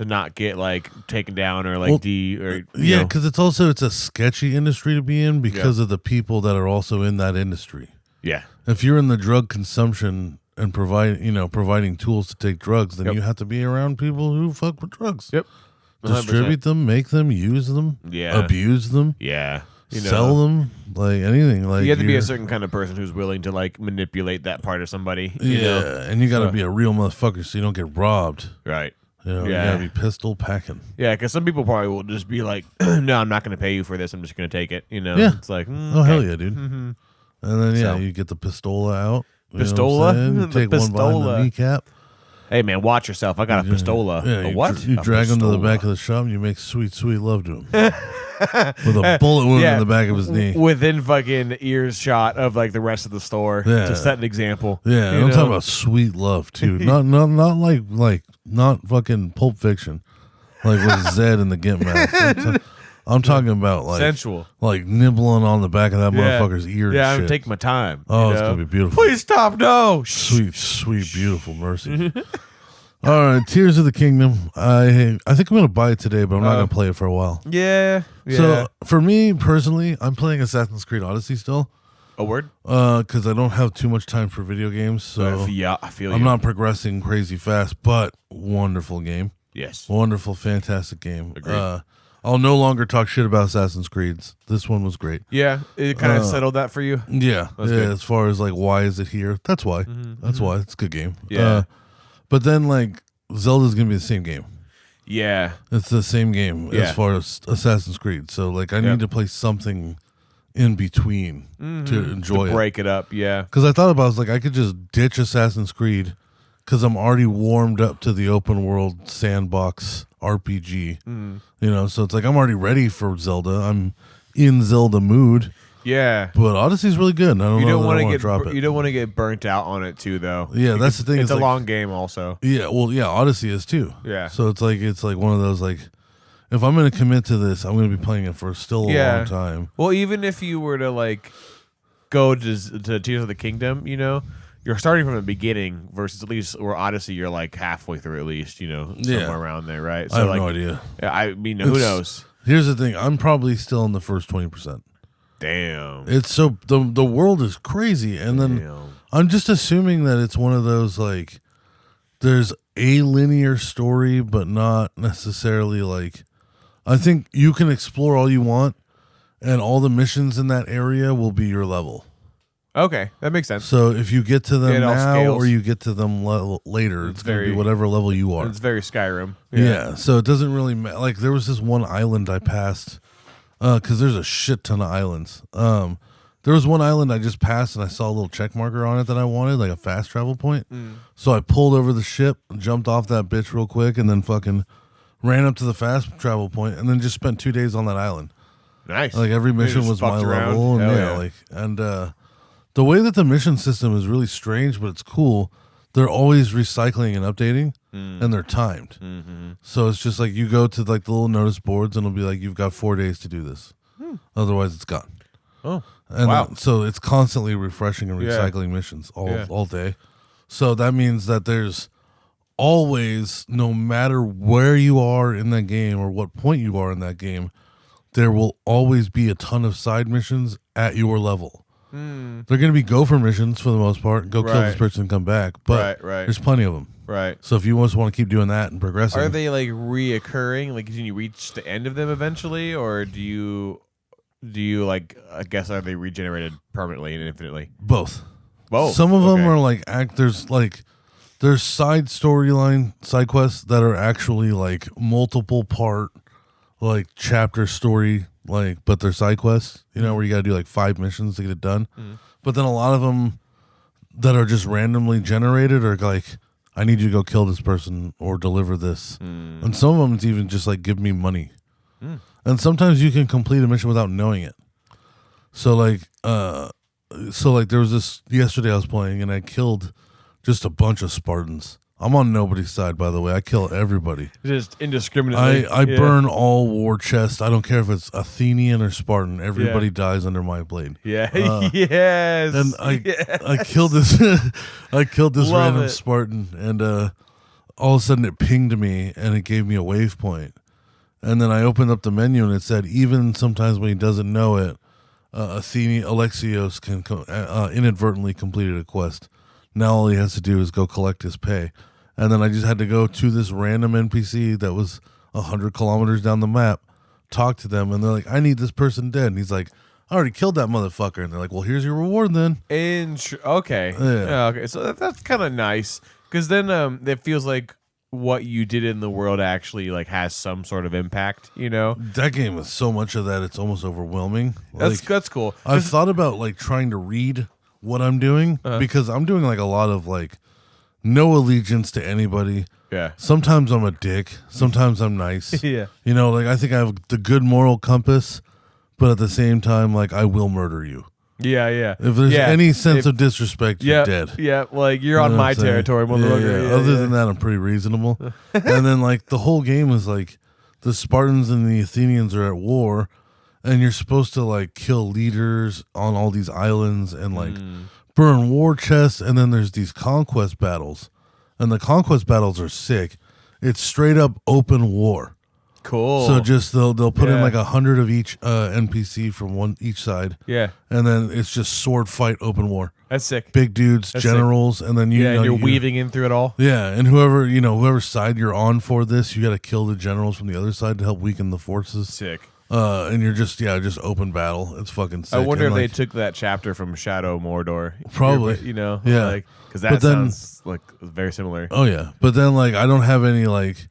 not get like taken down or like because it's a sketchy industry to be in because of the people that are also in that industry. Yeah. If you're in the drug consumption and providing tools to take drugs, then you have to be around people who fuck with drugs. Yep. 100%. Distribute them, make them, use them, abuse them. Yeah. Sell them, like anything. Like you have to be a certain kind of person who's willing to like manipulate that part of somebody. And you got to be a real motherfucker so you don't get robbed. Right. You got to be pistol packing. Yeah, because some people probably will just be like, "No, I'm not going to pay you for this. I'm just going to take it." Yeah. It's like, oh hell yeah, dude. Mm-hmm. And then you get the pistola out. Pistola. You take one behind the kneecap. Hey man, watch yourself. I got a pistola. Yeah, what? You drag him to the back of the shop and you make sweet, sweet love to him. With a bullet wound in the back of his knee. Within fucking earshot of like the rest of the store. Yeah. To set an example. Yeah, I'm talking about sweet love too. not like not fucking Pulp Fiction. Like with Zed and the Gimp mask. I'm talking about like sensual. Like nibbling on the back of that motherfucker's ear. Yeah, and I'm taking my time. Oh, it's gonna be beautiful. Please stop, no. Sweet, sweet, beautiful mercy. All right, Tears of the Kingdom. I think I'm gonna buy it today, but I'm not gonna play it for a while. Yeah. So for me personally, I'm playing Assassin's Creed Odyssey still. A word? Because I don't have too much time for video games, so I feel I'm not progressing crazy fast, but wonderful game. Yes. Wonderful, fantastic game. Agreed. I'll no longer talk shit about Assassin's Creeds. This one was great. Yeah, it kind of settled that for you. Yeah, good. As far as like why is it here? That's why. That's why it's a good game. Yeah. But then like Zelda's gonna be the same game. Yeah, it's the same game as far as Assassin's Creed. So like I need to play something in between to enjoy it. Break it up. Yeah. Because I thought about it, I was like I could just ditch Assassin's Creed because I'm already warmed up to the open world sandbox RPG. So it's like I'm already ready for Zelda. I'm in Zelda mood. Yeah, but Odyssey's really good. I don't want to drop it. You don't want to get burnt out on it too, though. Yeah, that's the thing. It's a long game, also. Yeah, well, yeah, Odyssey is too. Yeah. So it's like one of those like, if I'm going to commit to this, I'm going to be playing it for still a long time. Well, even if you were to like go to Tears of the Kingdom, you're starting from the beginning versus at least or Odyssey, you're like halfway through at least, somewhere around there, right? So I have no idea. I mean, who knows? Here's the thing: I'm probably still in the first 20%. Damn. It's so the world is crazy, and then I'm just assuming that it's one of those like there's a linear story, but not necessarily like. I think you can explore all you want, and all the missions in that area will be your level. Okay, that makes sense. So if you get to them now or you get to them later, it's going to be whatever level you are. It's very Skyrim. Yeah, so it doesn't really matter. Like, there was this one island I passed, because there's a shit ton of islands. There was one island I just passed, and I saw a little check marker on it that I wanted, like a fast travel point. So I pulled over the ship, jumped off that bitch real quick, and then fucking ran up to the fast travel point, and then just spent 2 days on that island. Nice. Like, every mission was my level. And, the way that the mission system is really strange, but it's cool. They're always recycling and updating, and they're timed. So it's just like you go to like the little notice boards, and it'll be like, you've got 4 days to do this. Otherwise, it's gone. Oh, and wow. So it's constantly refreshing and recycling missions all day. So that means that there's always, no matter where you are in that game or what point you are in that game, there will always be a ton of side missions at your level. They're going to be gopher missions for the most part. Go kill this person and come back. But there's plenty of them. Right. So if you just want to keep doing that and progressing. Are they like reoccurring? Like, can you reach the end of them eventually? Or do you like, I guess, are they regenerated permanently and infinitely? Both. Both. Some of them are like, there's side storyline, side quests that are actually like multiple part, like chapter story, like, but they're side quests, where you got to do like 5 missions to get it done. But then a lot of them that are just randomly generated are like, I need you to go kill this person or deliver this. And some of them it's even just like, give me money. And sometimes you can complete a mission without knowing it. So like there was this yesterday I was playing and I killed just a bunch of Spartans. I'm on nobody's side, by the way. I kill everybody. Just indiscriminately. I burn all war chests. I don't care if it's Athenian or Spartan. Everybody dies under my blade. Yeah. Yes. And I killed this random Spartan, and all of a sudden it pinged me and it gave me a waypoint. And then I opened up the menu and it said, even sometimes when he doesn't know it, Alexios can inadvertently completed a quest. Now all he has to do is go collect his pay. And then I just had to go to this random NPC that was 100 kilometers down the map, talk to them, and they're like, I need this person dead. And he's like, I already killed that motherfucker. And they're like, well, here's your reward then. Okay. Yeah, okay. So that's kind of nice, because then it feels like what you did in the world actually like has some sort of impact, That game is so much of that, it's almost overwhelming. That's cool. I've thought about like trying to read what I'm doing, because I'm doing like a lot of like no allegiance to anybody. Yeah. Sometimes I'm a dick. Sometimes I'm nice. Yeah. Like I think I have the good moral compass, but at the same time, like I will murder you. Yeah, yeah. If there's any sense of disrespect, you're dead. Yeah, like you're on my territory. Other than that, I'm pretty reasonable. And then like the whole game is like the Spartans and the Athenians are at war, and you're supposed to like kill leaders on all these islands and like burn war chests, and then there's these conquest battles. And the conquest battles are sick. It's straight up open war. Cool. So just they'll put in like 100 of each NPC from each side. Yeah. And then it's just sword fight open war. That's sick. Big dudes, generals, sick. And then you're weaving in through it all. Yeah, and whoever side you're on for this, you got to kill the generals from the other side to help weaken the forces. Sick. And you're just open battle. It's fucking sick. I wonder if they took that chapter from Shadow Mordor. Probably. Yeah. Because that sounds like very similar. Oh yeah, but then like I don't have any like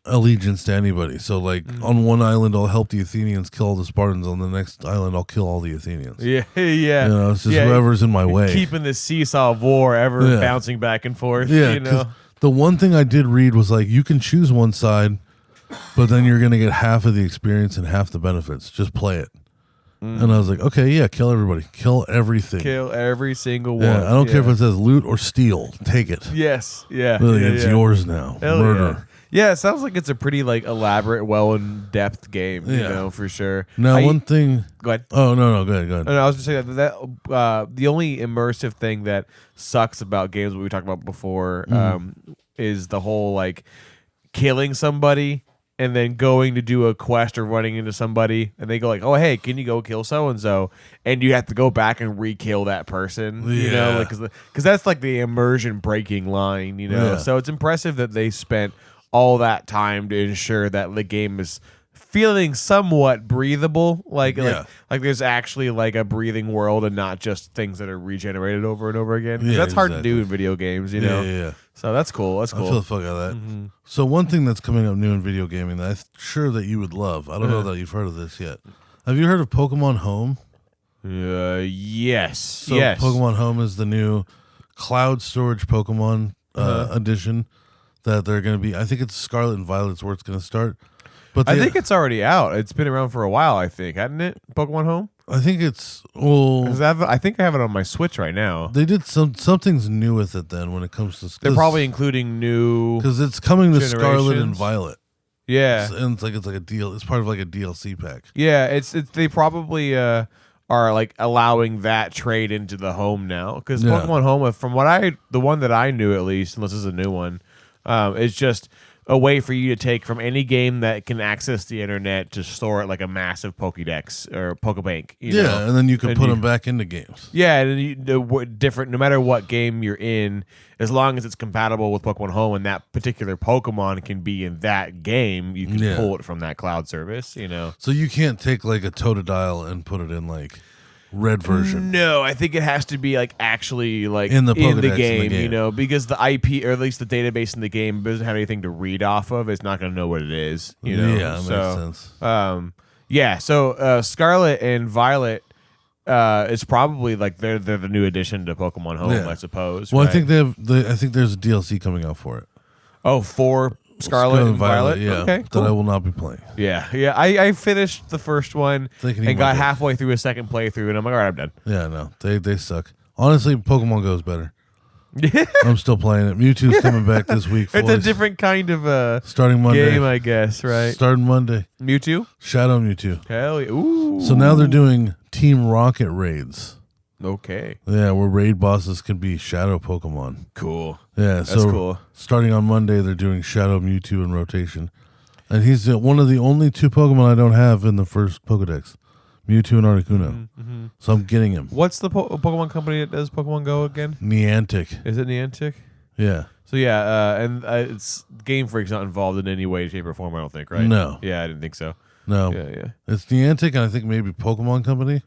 allegiance to anybody. So like on one island I'll help the Athenians kill all the Spartans. On the next island I'll kill all the Athenians. Yeah. It's just whoever's in my way. Keeping the seesaw of war ever bouncing back and forth. Yeah. The one thing I did read was like you can choose one side, but then you're gonna get half of the experience and half the benefits. Just play it. And I was like, okay, yeah, kill everybody. Kill everything. Kill every single one. Yeah, I don't care if it says loot or steal. Take it. Yes. Yeah. Really, it's yours now. Hell murder. Yeah, it sounds like it's a pretty like elaborate, well in depth game, for sure. Now one thing Go ahead. Oh no, go ahead. No, I was just saying that the only immersive thing that sucks about games that we talked about before is the whole like killing somebody and then going to do a quest or running into somebody and they go like, oh hey, can you go kill so and so, and you have to go back and re-kill that person, because that's like the immersion breaking line, So it's impressive that they spent all that time to ensure that the game is feeling somewhat breathable, like there's actually like a breathing world and not just things that are regenerated over and over again. Yeah, that's hard to do in video games, you know. Yeah. So that's cool. That's cool. I feel the fuck out of that. Mm-hmm. So one thing that's coming up new in video gaming that I'm sure that you would love. I don't know that you've heard of this yet. Have you heard of Pokemon Home? Yes. So Pokemon Home is the new cloud storage Pokemon edition that they're going to be. I think it's Scarlet and Violet's where it's going to start. But I think it's already out. It's been around for a while, I think, hadn't it? Pokemon Home? I think it's I think I have it on my Switch right now. They did something's new with it then when it comes to. They're probably including new because it's coming to Scarlet and Violet. Yeah, and it's like a deal. It's part of like a DLC pack. Yeah, it's they probably are like allowing that trade into the home now because Pokemon Home, from the one that I knew at least, unless it's a new one, it's just a way for you to take from any game that can access the internet to store it like a massive Pokédex or Pokébank. You know? And then you can put them back into games. Yeah, and different, no matter what game you're in, as long as it's compatible with Pokemon Home and that particular Pokemon can be in that game, you can pull it from that cloud service. You know, so you can't take like a Totodile and put it in like red version. No, I think it has to be like actually like in the game, you know, because the IP or at least the database in the game doesn't have anything to read off of. It's not going to know what it is, you know. Yeah, that makes sense. So Scarlet and Violet is probably like they're the new addition to Pokemon Home, I suppose. Well, right? I think there's a DLC coming out for it. Oh, for Scarlet and Violet? Yeah, okay, cool. That I will not be playing. Yeah. I finished the first one and got halfway through a second playthrough, and I'm like, all right, I'm done. Yeah, no, they suck. Honestly, Pokemon Go is better. I'm still playing it. Mewtwo's coming back this week. It's a different kind of starting Monday game, I guess, right? Starting Monday. Mewtwo? Shadow Mewtwo. Hell yeah. Ooh. So now they're doing Team Rocket raids. Okay. Yeah, where raid bosses can be Shadow Pokemon. Cool. Yeah, that's cool. Starting on Monday, they're doing Shadow Mewtwo in rotation. And he's one of the only two Pokemon I don't have in the first Pokedex. Mewtwo and Articuno. Mm-hmm. So I'm getting him. What's the Pokemon company that does Pokemon Go again? Niantic. Is it Niantic? Yeah. So and it's Game Freak's not involved in any way, shape, or form, I don't think, right? No. Yeah, I didn't think so. No. Yeah. It's Niantic and I think maybe Pokemon Company.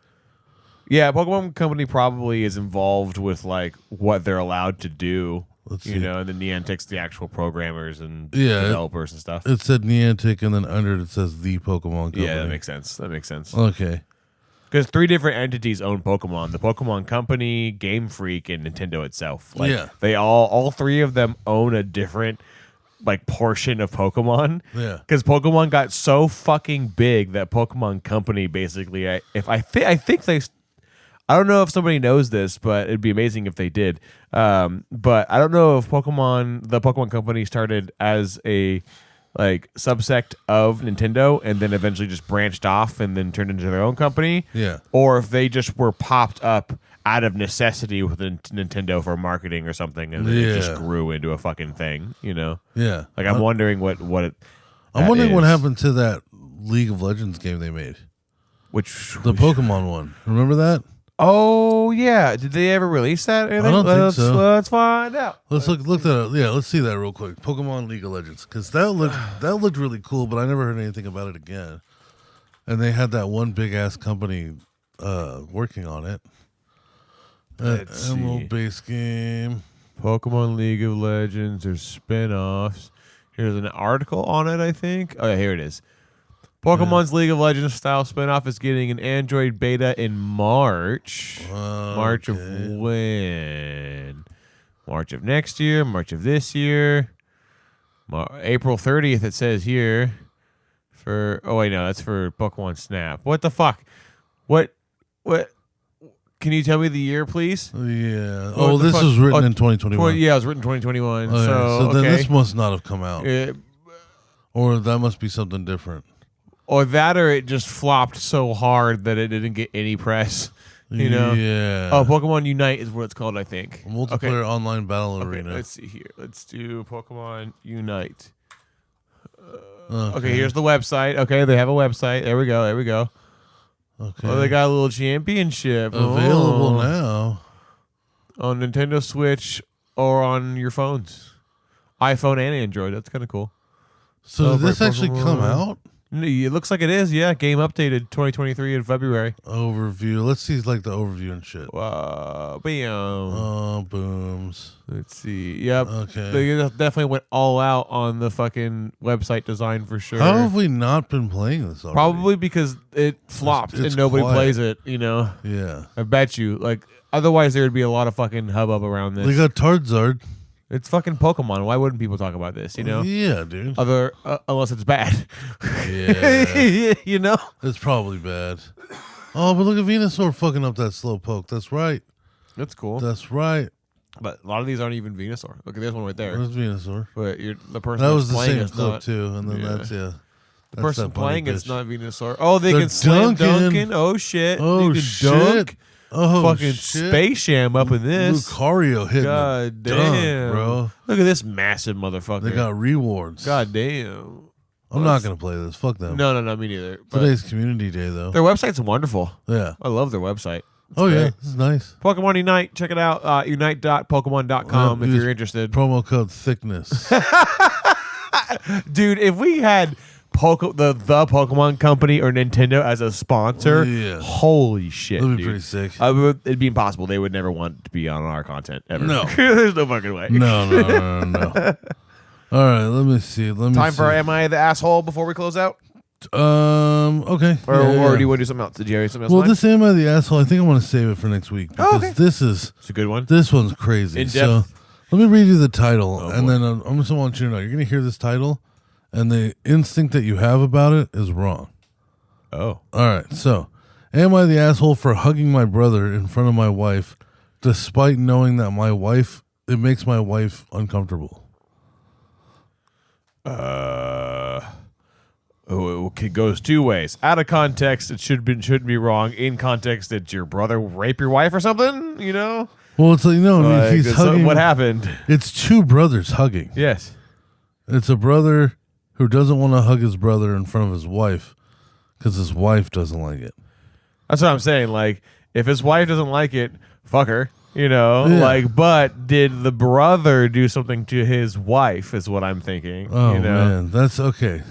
Yeah, Pokemon Company probably is involved with like what they're allowed to do. You know, and then Niantic's the actual programmers and developers and stuff. It said Niantic, and then under it says the Pokemon Company. Yeah, that makes sense. Okay. Because 3 different entities own Pokemon: the Pokemon Company, Game Freak, and Nintendo itself. Like, they all 3 of them own a different like portion of Pokemon. Yeah. Because Pokemon got so fucking big that Pokemon Company basically, I think they. I don't know if somebody knows this, but it'd be amazing if they did. But I don't know if the Pokemon Company started as a like subsect of Nintendo and then eventually just branched off and then turned into their own company. Yeah. Or if they just were popped up out of necessity within Nintendo for marketing or something, and then it just grew into a fucking thing, you know? Yeah. Like I'm wondering what I'm wondering what happened to that League of Legends game they made. The Pokemon one. Remember that? Oh yeah, did they ever release that? I don't think so. Let's find out. Let's look that up. Yeah, let's see that real quick. Pokemon League of Legends, because that looked really cool, but I never heard anything about it again. And they had that one big ass company working on it. MMO base game. Pokemon League of Legends. There's spin-offs. Here's an article on it, I think. Oh yeah, here it is. Pokemon's League of Legends style spinoff is getting an Android beta in March. March of when? March of next year, March of this year. April 30th, it says here. That's for Pokemon Snap. What the fuck? What? Can you tell me the year, please? Yeah. This was written in 2021. Yeah, it was written in 2021. Okay. So then this must not have come out. Or that must be something different. Or it just flopped so hard that it didn't get any press. You know? Yeah. Oh, Pokemon Unite is what it's called, I think. Multiplayer online battle arena. Let's see here. Let's do Pokemon Unite. Okay, here's the website. Okay, they have a website. There we go. Okay. Oh, they got a little championship. Available now. On Nintendo Switch or on your phones. iPhone and Android. That's kind of cool. So did this actually come out? It looks like it is. Yeah, game updated 2023 in February. Overview. Let's see like the overview and shit. Bam. Booms. Let's see. Yep. Okay. They definitely went all out on the fucking website design for sure. How have we not been playing this already? Probably because it flopped it's and nobody quiet. plays it, you know? Yeah. I bet you. Like, otherwise there would be a lot of fucking hubbub around this. They got Tarzard. It's fucking Pokemon. Why wouldn't people talk about this, you know? Yeah, dude. Unless it's bad. Yeah. You know? It's probably bad. Oh, but look at Venusaur fucking up that Slowpoke. That's right. That's cool. That's right. But a lot of these aren't even Venusaur. Look at this one right there. There's Venusaur. But the person That that's was the playing same is clip not, too, and then yeah. that's The that's person that bunny playing it's bitch. not Venusaur. Oh, they They're can slam dunking. dunking. Oh shit. Oh you can shit. dunk. Oh Fucking shit. Space Jam up in this. Lucario hitting God a dunk, damn. bro. Look at this massive motherfucker. They got rewards. God damn. I'm not gonna play this. Fuck them. No, me neither. But Today's community day though. their website's wonderful. Yeah. I love their website. It's Oh great. yeah, this is nice. Pokemon Unite. Check it out. Unite.pokemon.com if Use you're interested. Promo code thickness. Dude, if we had the Pokemon Company or Nintendo as a sponsor, Yeah. holy shit, That'd be dude. pretty sick. It'd be impossible. They would never want to be on our content ever. No. There's no fucking way. No. All right, let me see. Time for Am I the Asshole before we close out? Okay. Or do you want to do something else? Did you have something else? Well, in mind? this Am I the Asshole? I think I want to save it for next week because okay. this It's a good one. This one's crazy. In So depth. let me read you the title, and boy. then I'm just want you to know you're going to hear this title, and the instinct that you have about it is wrong. Oh. All right. So, am I the asshole for hugging my brother in front of my wife, despite knowing that it makes my wife uncomfortable? It goes two ways. Out of context, it shouldn't be wrong. In context, did your brother rape your wife or something? You know. Well, it's like, no, I mean, Like, he's hugging. what happened? It's two brothers hugging. Yes. It's a brother who doesn't want to hug his brother in front of his wife because his wife doesn't like it. That's what I'm saying. Like, if his wife doesn't like it, fuck her. You know, Yeah. like, but did the brother do something to his wife? Is what I'm thinking. Oh, you know? man. That's okay.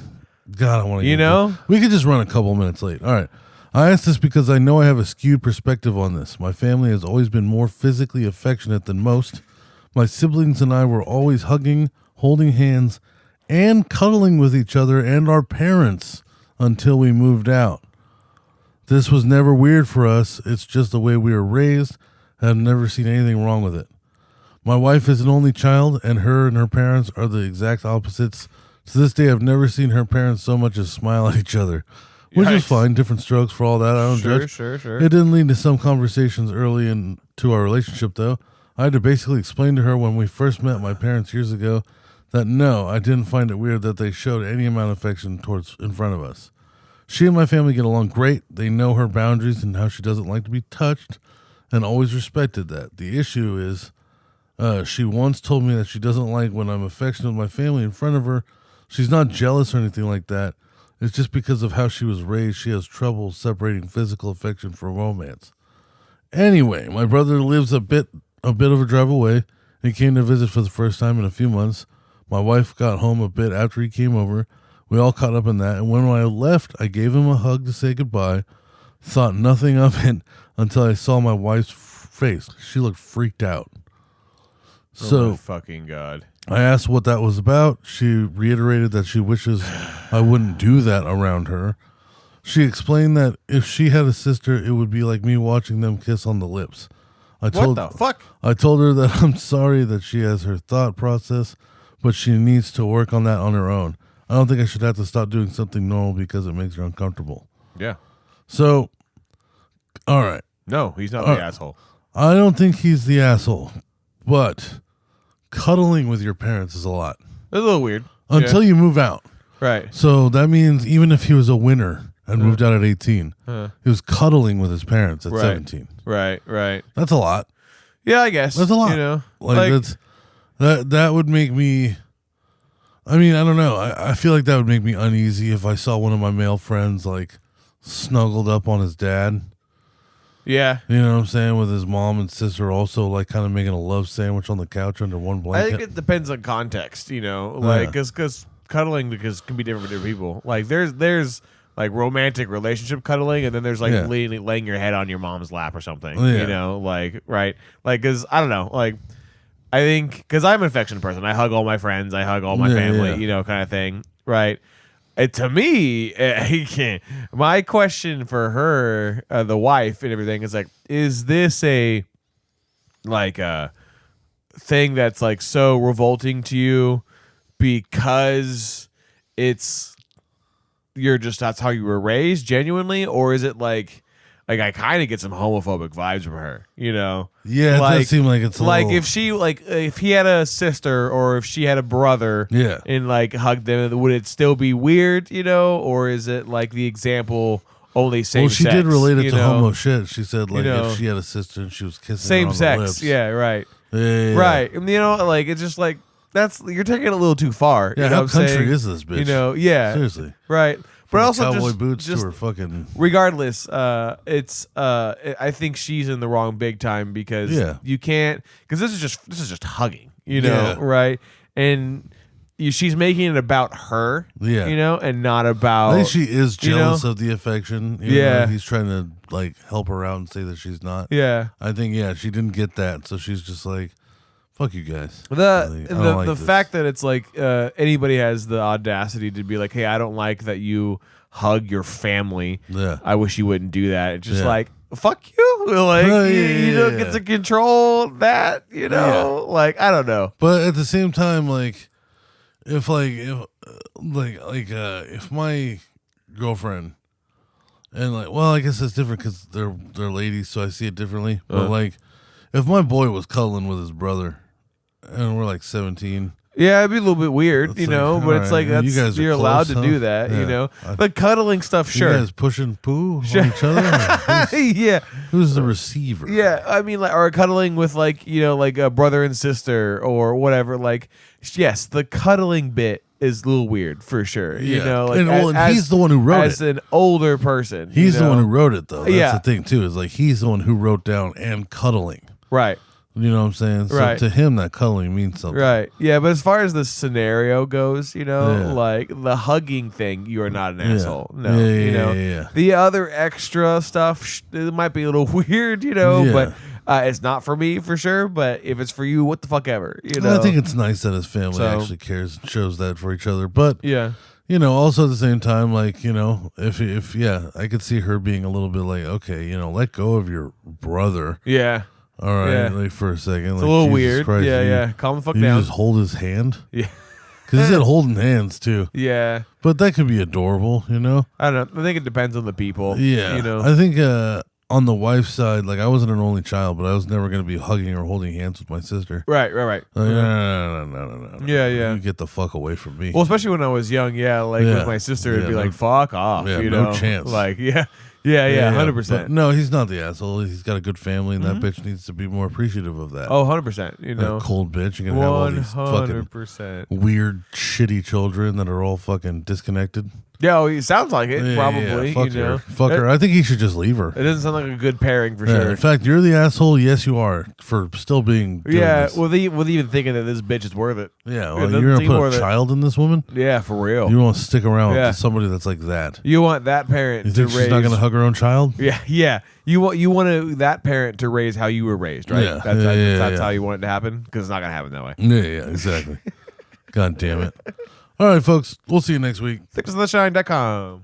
God, I want to. You know? We could just run a couple minutes late. All right. I asked this because I know I have a skewed perspective on this. My family has always been more physically affectionate than most. My siblings and I were always hugging, holding hands, and cuddling with each other and our parents until we moved out. This was never weird for us. It's just the way we were raised. I've never seen anything wrong with it. My wife is an only child, and her parents are the exact opposites. To this day, I've never seen her parents so much as smile at each other, which is Yikes. fine. Different strokes for all that. I don't judge. Sure. It didn't lead to some conversations early into our relationship, though. I had to basically explain to her when we first met my parents years ago that no, I didn't find it weird that they showed any amount of affection in front of us. She and my family get along great. They know her boundaries and how she doesn't like to be touched, and always respected that. The issue is she once told me that she doesn't like when I'm affectionate with my family in front of her. She's not jealous or anything like that. It's just because of how she was raised, she has trouble separating physical affection from romance. Anyway, my brother lives a bit of a drive away. He came to visit for the first time in a few months. My wife got home a bit after he came over. We all caught up in that, and when I left, I gave him a hug to say goodbye. Thought nothing of it until I saw my wife's face. She looked freaked out. Oh my fucking God. I asked what that was about. She reiterated that she wishes I wouldn't do that around her. She explained that if she had a sister, it would be like me watching them kiss on the lips. What the fuck? I told her that I'm sorry that she has her thought process, but she needs to work on that on her own. I don't think I should have to stop doing something normal because it makes her uncomfortable. Yeah. So, all right. No, he's not the asshole. I don't think he's the asshole, but cuddling with your parents is a lot. It's a little weird. Until you move out. Right. So that means even if he was a winner and moved out at 18, he was cuddling with his parents at 17. Right. That's a lot. Yeah, I guess. That's a lot. You know, like that would make me. I mean, I don't know. I feel like that would make me uneasy if I saw one of my male friends like snuggled up on his dad. Yeah. You know what I'm saying? With his mom and sister also like kind of making a love sandwich on the couch under one blanket. I think it depends on context, you know, like, because cuddling because can be different for different people. Like there's like romantic relationship cuddling, and then there's like laying your head on your mom's lap or something. You know, like right, like because I don't know, like I think because I'm an affectionate person, I hug all my friends, I hug all my family, you know, kind of thing, right? To me, my question for her, the wife and everything, is like, is this a thing that's like so revolting to you because that's how you were raised genuinely, or is it like I kind of get some homophobic vibes from her, you know? Yeah, it does seem like it's like if she if he had a sister or if she had a brother, and like hugged them, would it still be weird, you know? Or is it like the example only same sex? Well, she did relate it to homo shit. She said like if she had a sister and she was kissing same her on sex, the lips. yeah, right, yeah. right, and you know, like it's just like you're taking it a little too far. Yeah, you know how country is this bitch? You know, yeah, seriously, right. But also cowboy just, boots to her fucking. Regardless, it's I think she's in the wrong big time because you can't, because this is just hugging, you know, right? And she's making it about her, you know, and not about. I think she is jealous of the affection. You know, he's trying to like help her out and say that she's not. Yeah, I think she didn't get that, so she's just like, fuck you guys. The fact that it's like anybody has the audacity to be like, hey, I don't like that you hug your family. Yeah. I wish you wouldn't do that. It's just like, fuck you. Like you don't get to control that, you know? Yeah. Like, I don't know. But at the same time, like if my girlfriend and like, well, I guess it's different because they're ladies, so I see it differently. But like if my boy was cuddling with his brother and we're like 17. Yeah, it'd be a little bit weird, you know, but it's like you're allowed to do that, you know. The cuddling stuff, sure. You guys pushing poo on each other? Yeah. Who's the receiver? Yeah, I mean, like, or cuddling with like, you know, like a brother and sister or whatever. Like, yes, the cuddling bit is a little weird for sure. You know, like and he's the one who wrote it. As an older person. He's the one who wrote it, though. That's the thing, too, is like he's the one who wrote down and cuddling. Right. You know what I'm saying? So to him, that cuddling means something. Right. Yeah, but as far as the scenario goes, you know, like the hugging thing, you are not an asshole. No. You know? The other extra stuff, it might be a little weird, you know, but it's not for me for sure. But if it's for you, what the fuck ever, you know? I think it's nice that his family actually cares and shows that for each other. But, you know, also at the same time, like, you know, if I could see her being a little bit like, okay, you know, let go of your brother. Yeah. All right, like for a second. It's a little weird. Christ, calm the fuck down. You just hold his hand? Yeah. Because he said holding hands, too. Yeah. But that could be adorable, you know? I don't know. I think it depends on the people. Yeah. You know? I think on the wife's side, like I wasn't an only child, but I was never going to be hugging or holding hands with my sister. Right. Like, no. Yeah. You get the fuck away from me. Well, especially when I was young, like with my sister, it'd be like, fuck off. Yeah, you know? No chance. Like, Yeah, 100%. No, he's not the asshole. He's got a good family, and that bitch needs to be more appreciative of that. Oh, 100%. You know, cold bitch. You're gonna have all these fucking weird, shitty children that are all fucking disconnected. Yeah, it sounds like it. Probably. Fuck her. Fuck her. I think he should just leave her. It doesn't sound like a good pairing for sure. In fact, you're the asshole. Yes, you are for still being. This. With even thinking that this bitch is worth it. Yeah, well, you're gonna put a child in this woman. Yeah, for real. You want to stick around with somebody that's like that. You want that parent. You think she's not gonna hug her own child? Yeah. You want that parent to raise how you were raised, right? Yeah. That's how you want it to happen, because it's not gonna happen that way. Yeah, exactly. God damn it. All right, folks. We'll see you next week. Thicknessintheshine.com.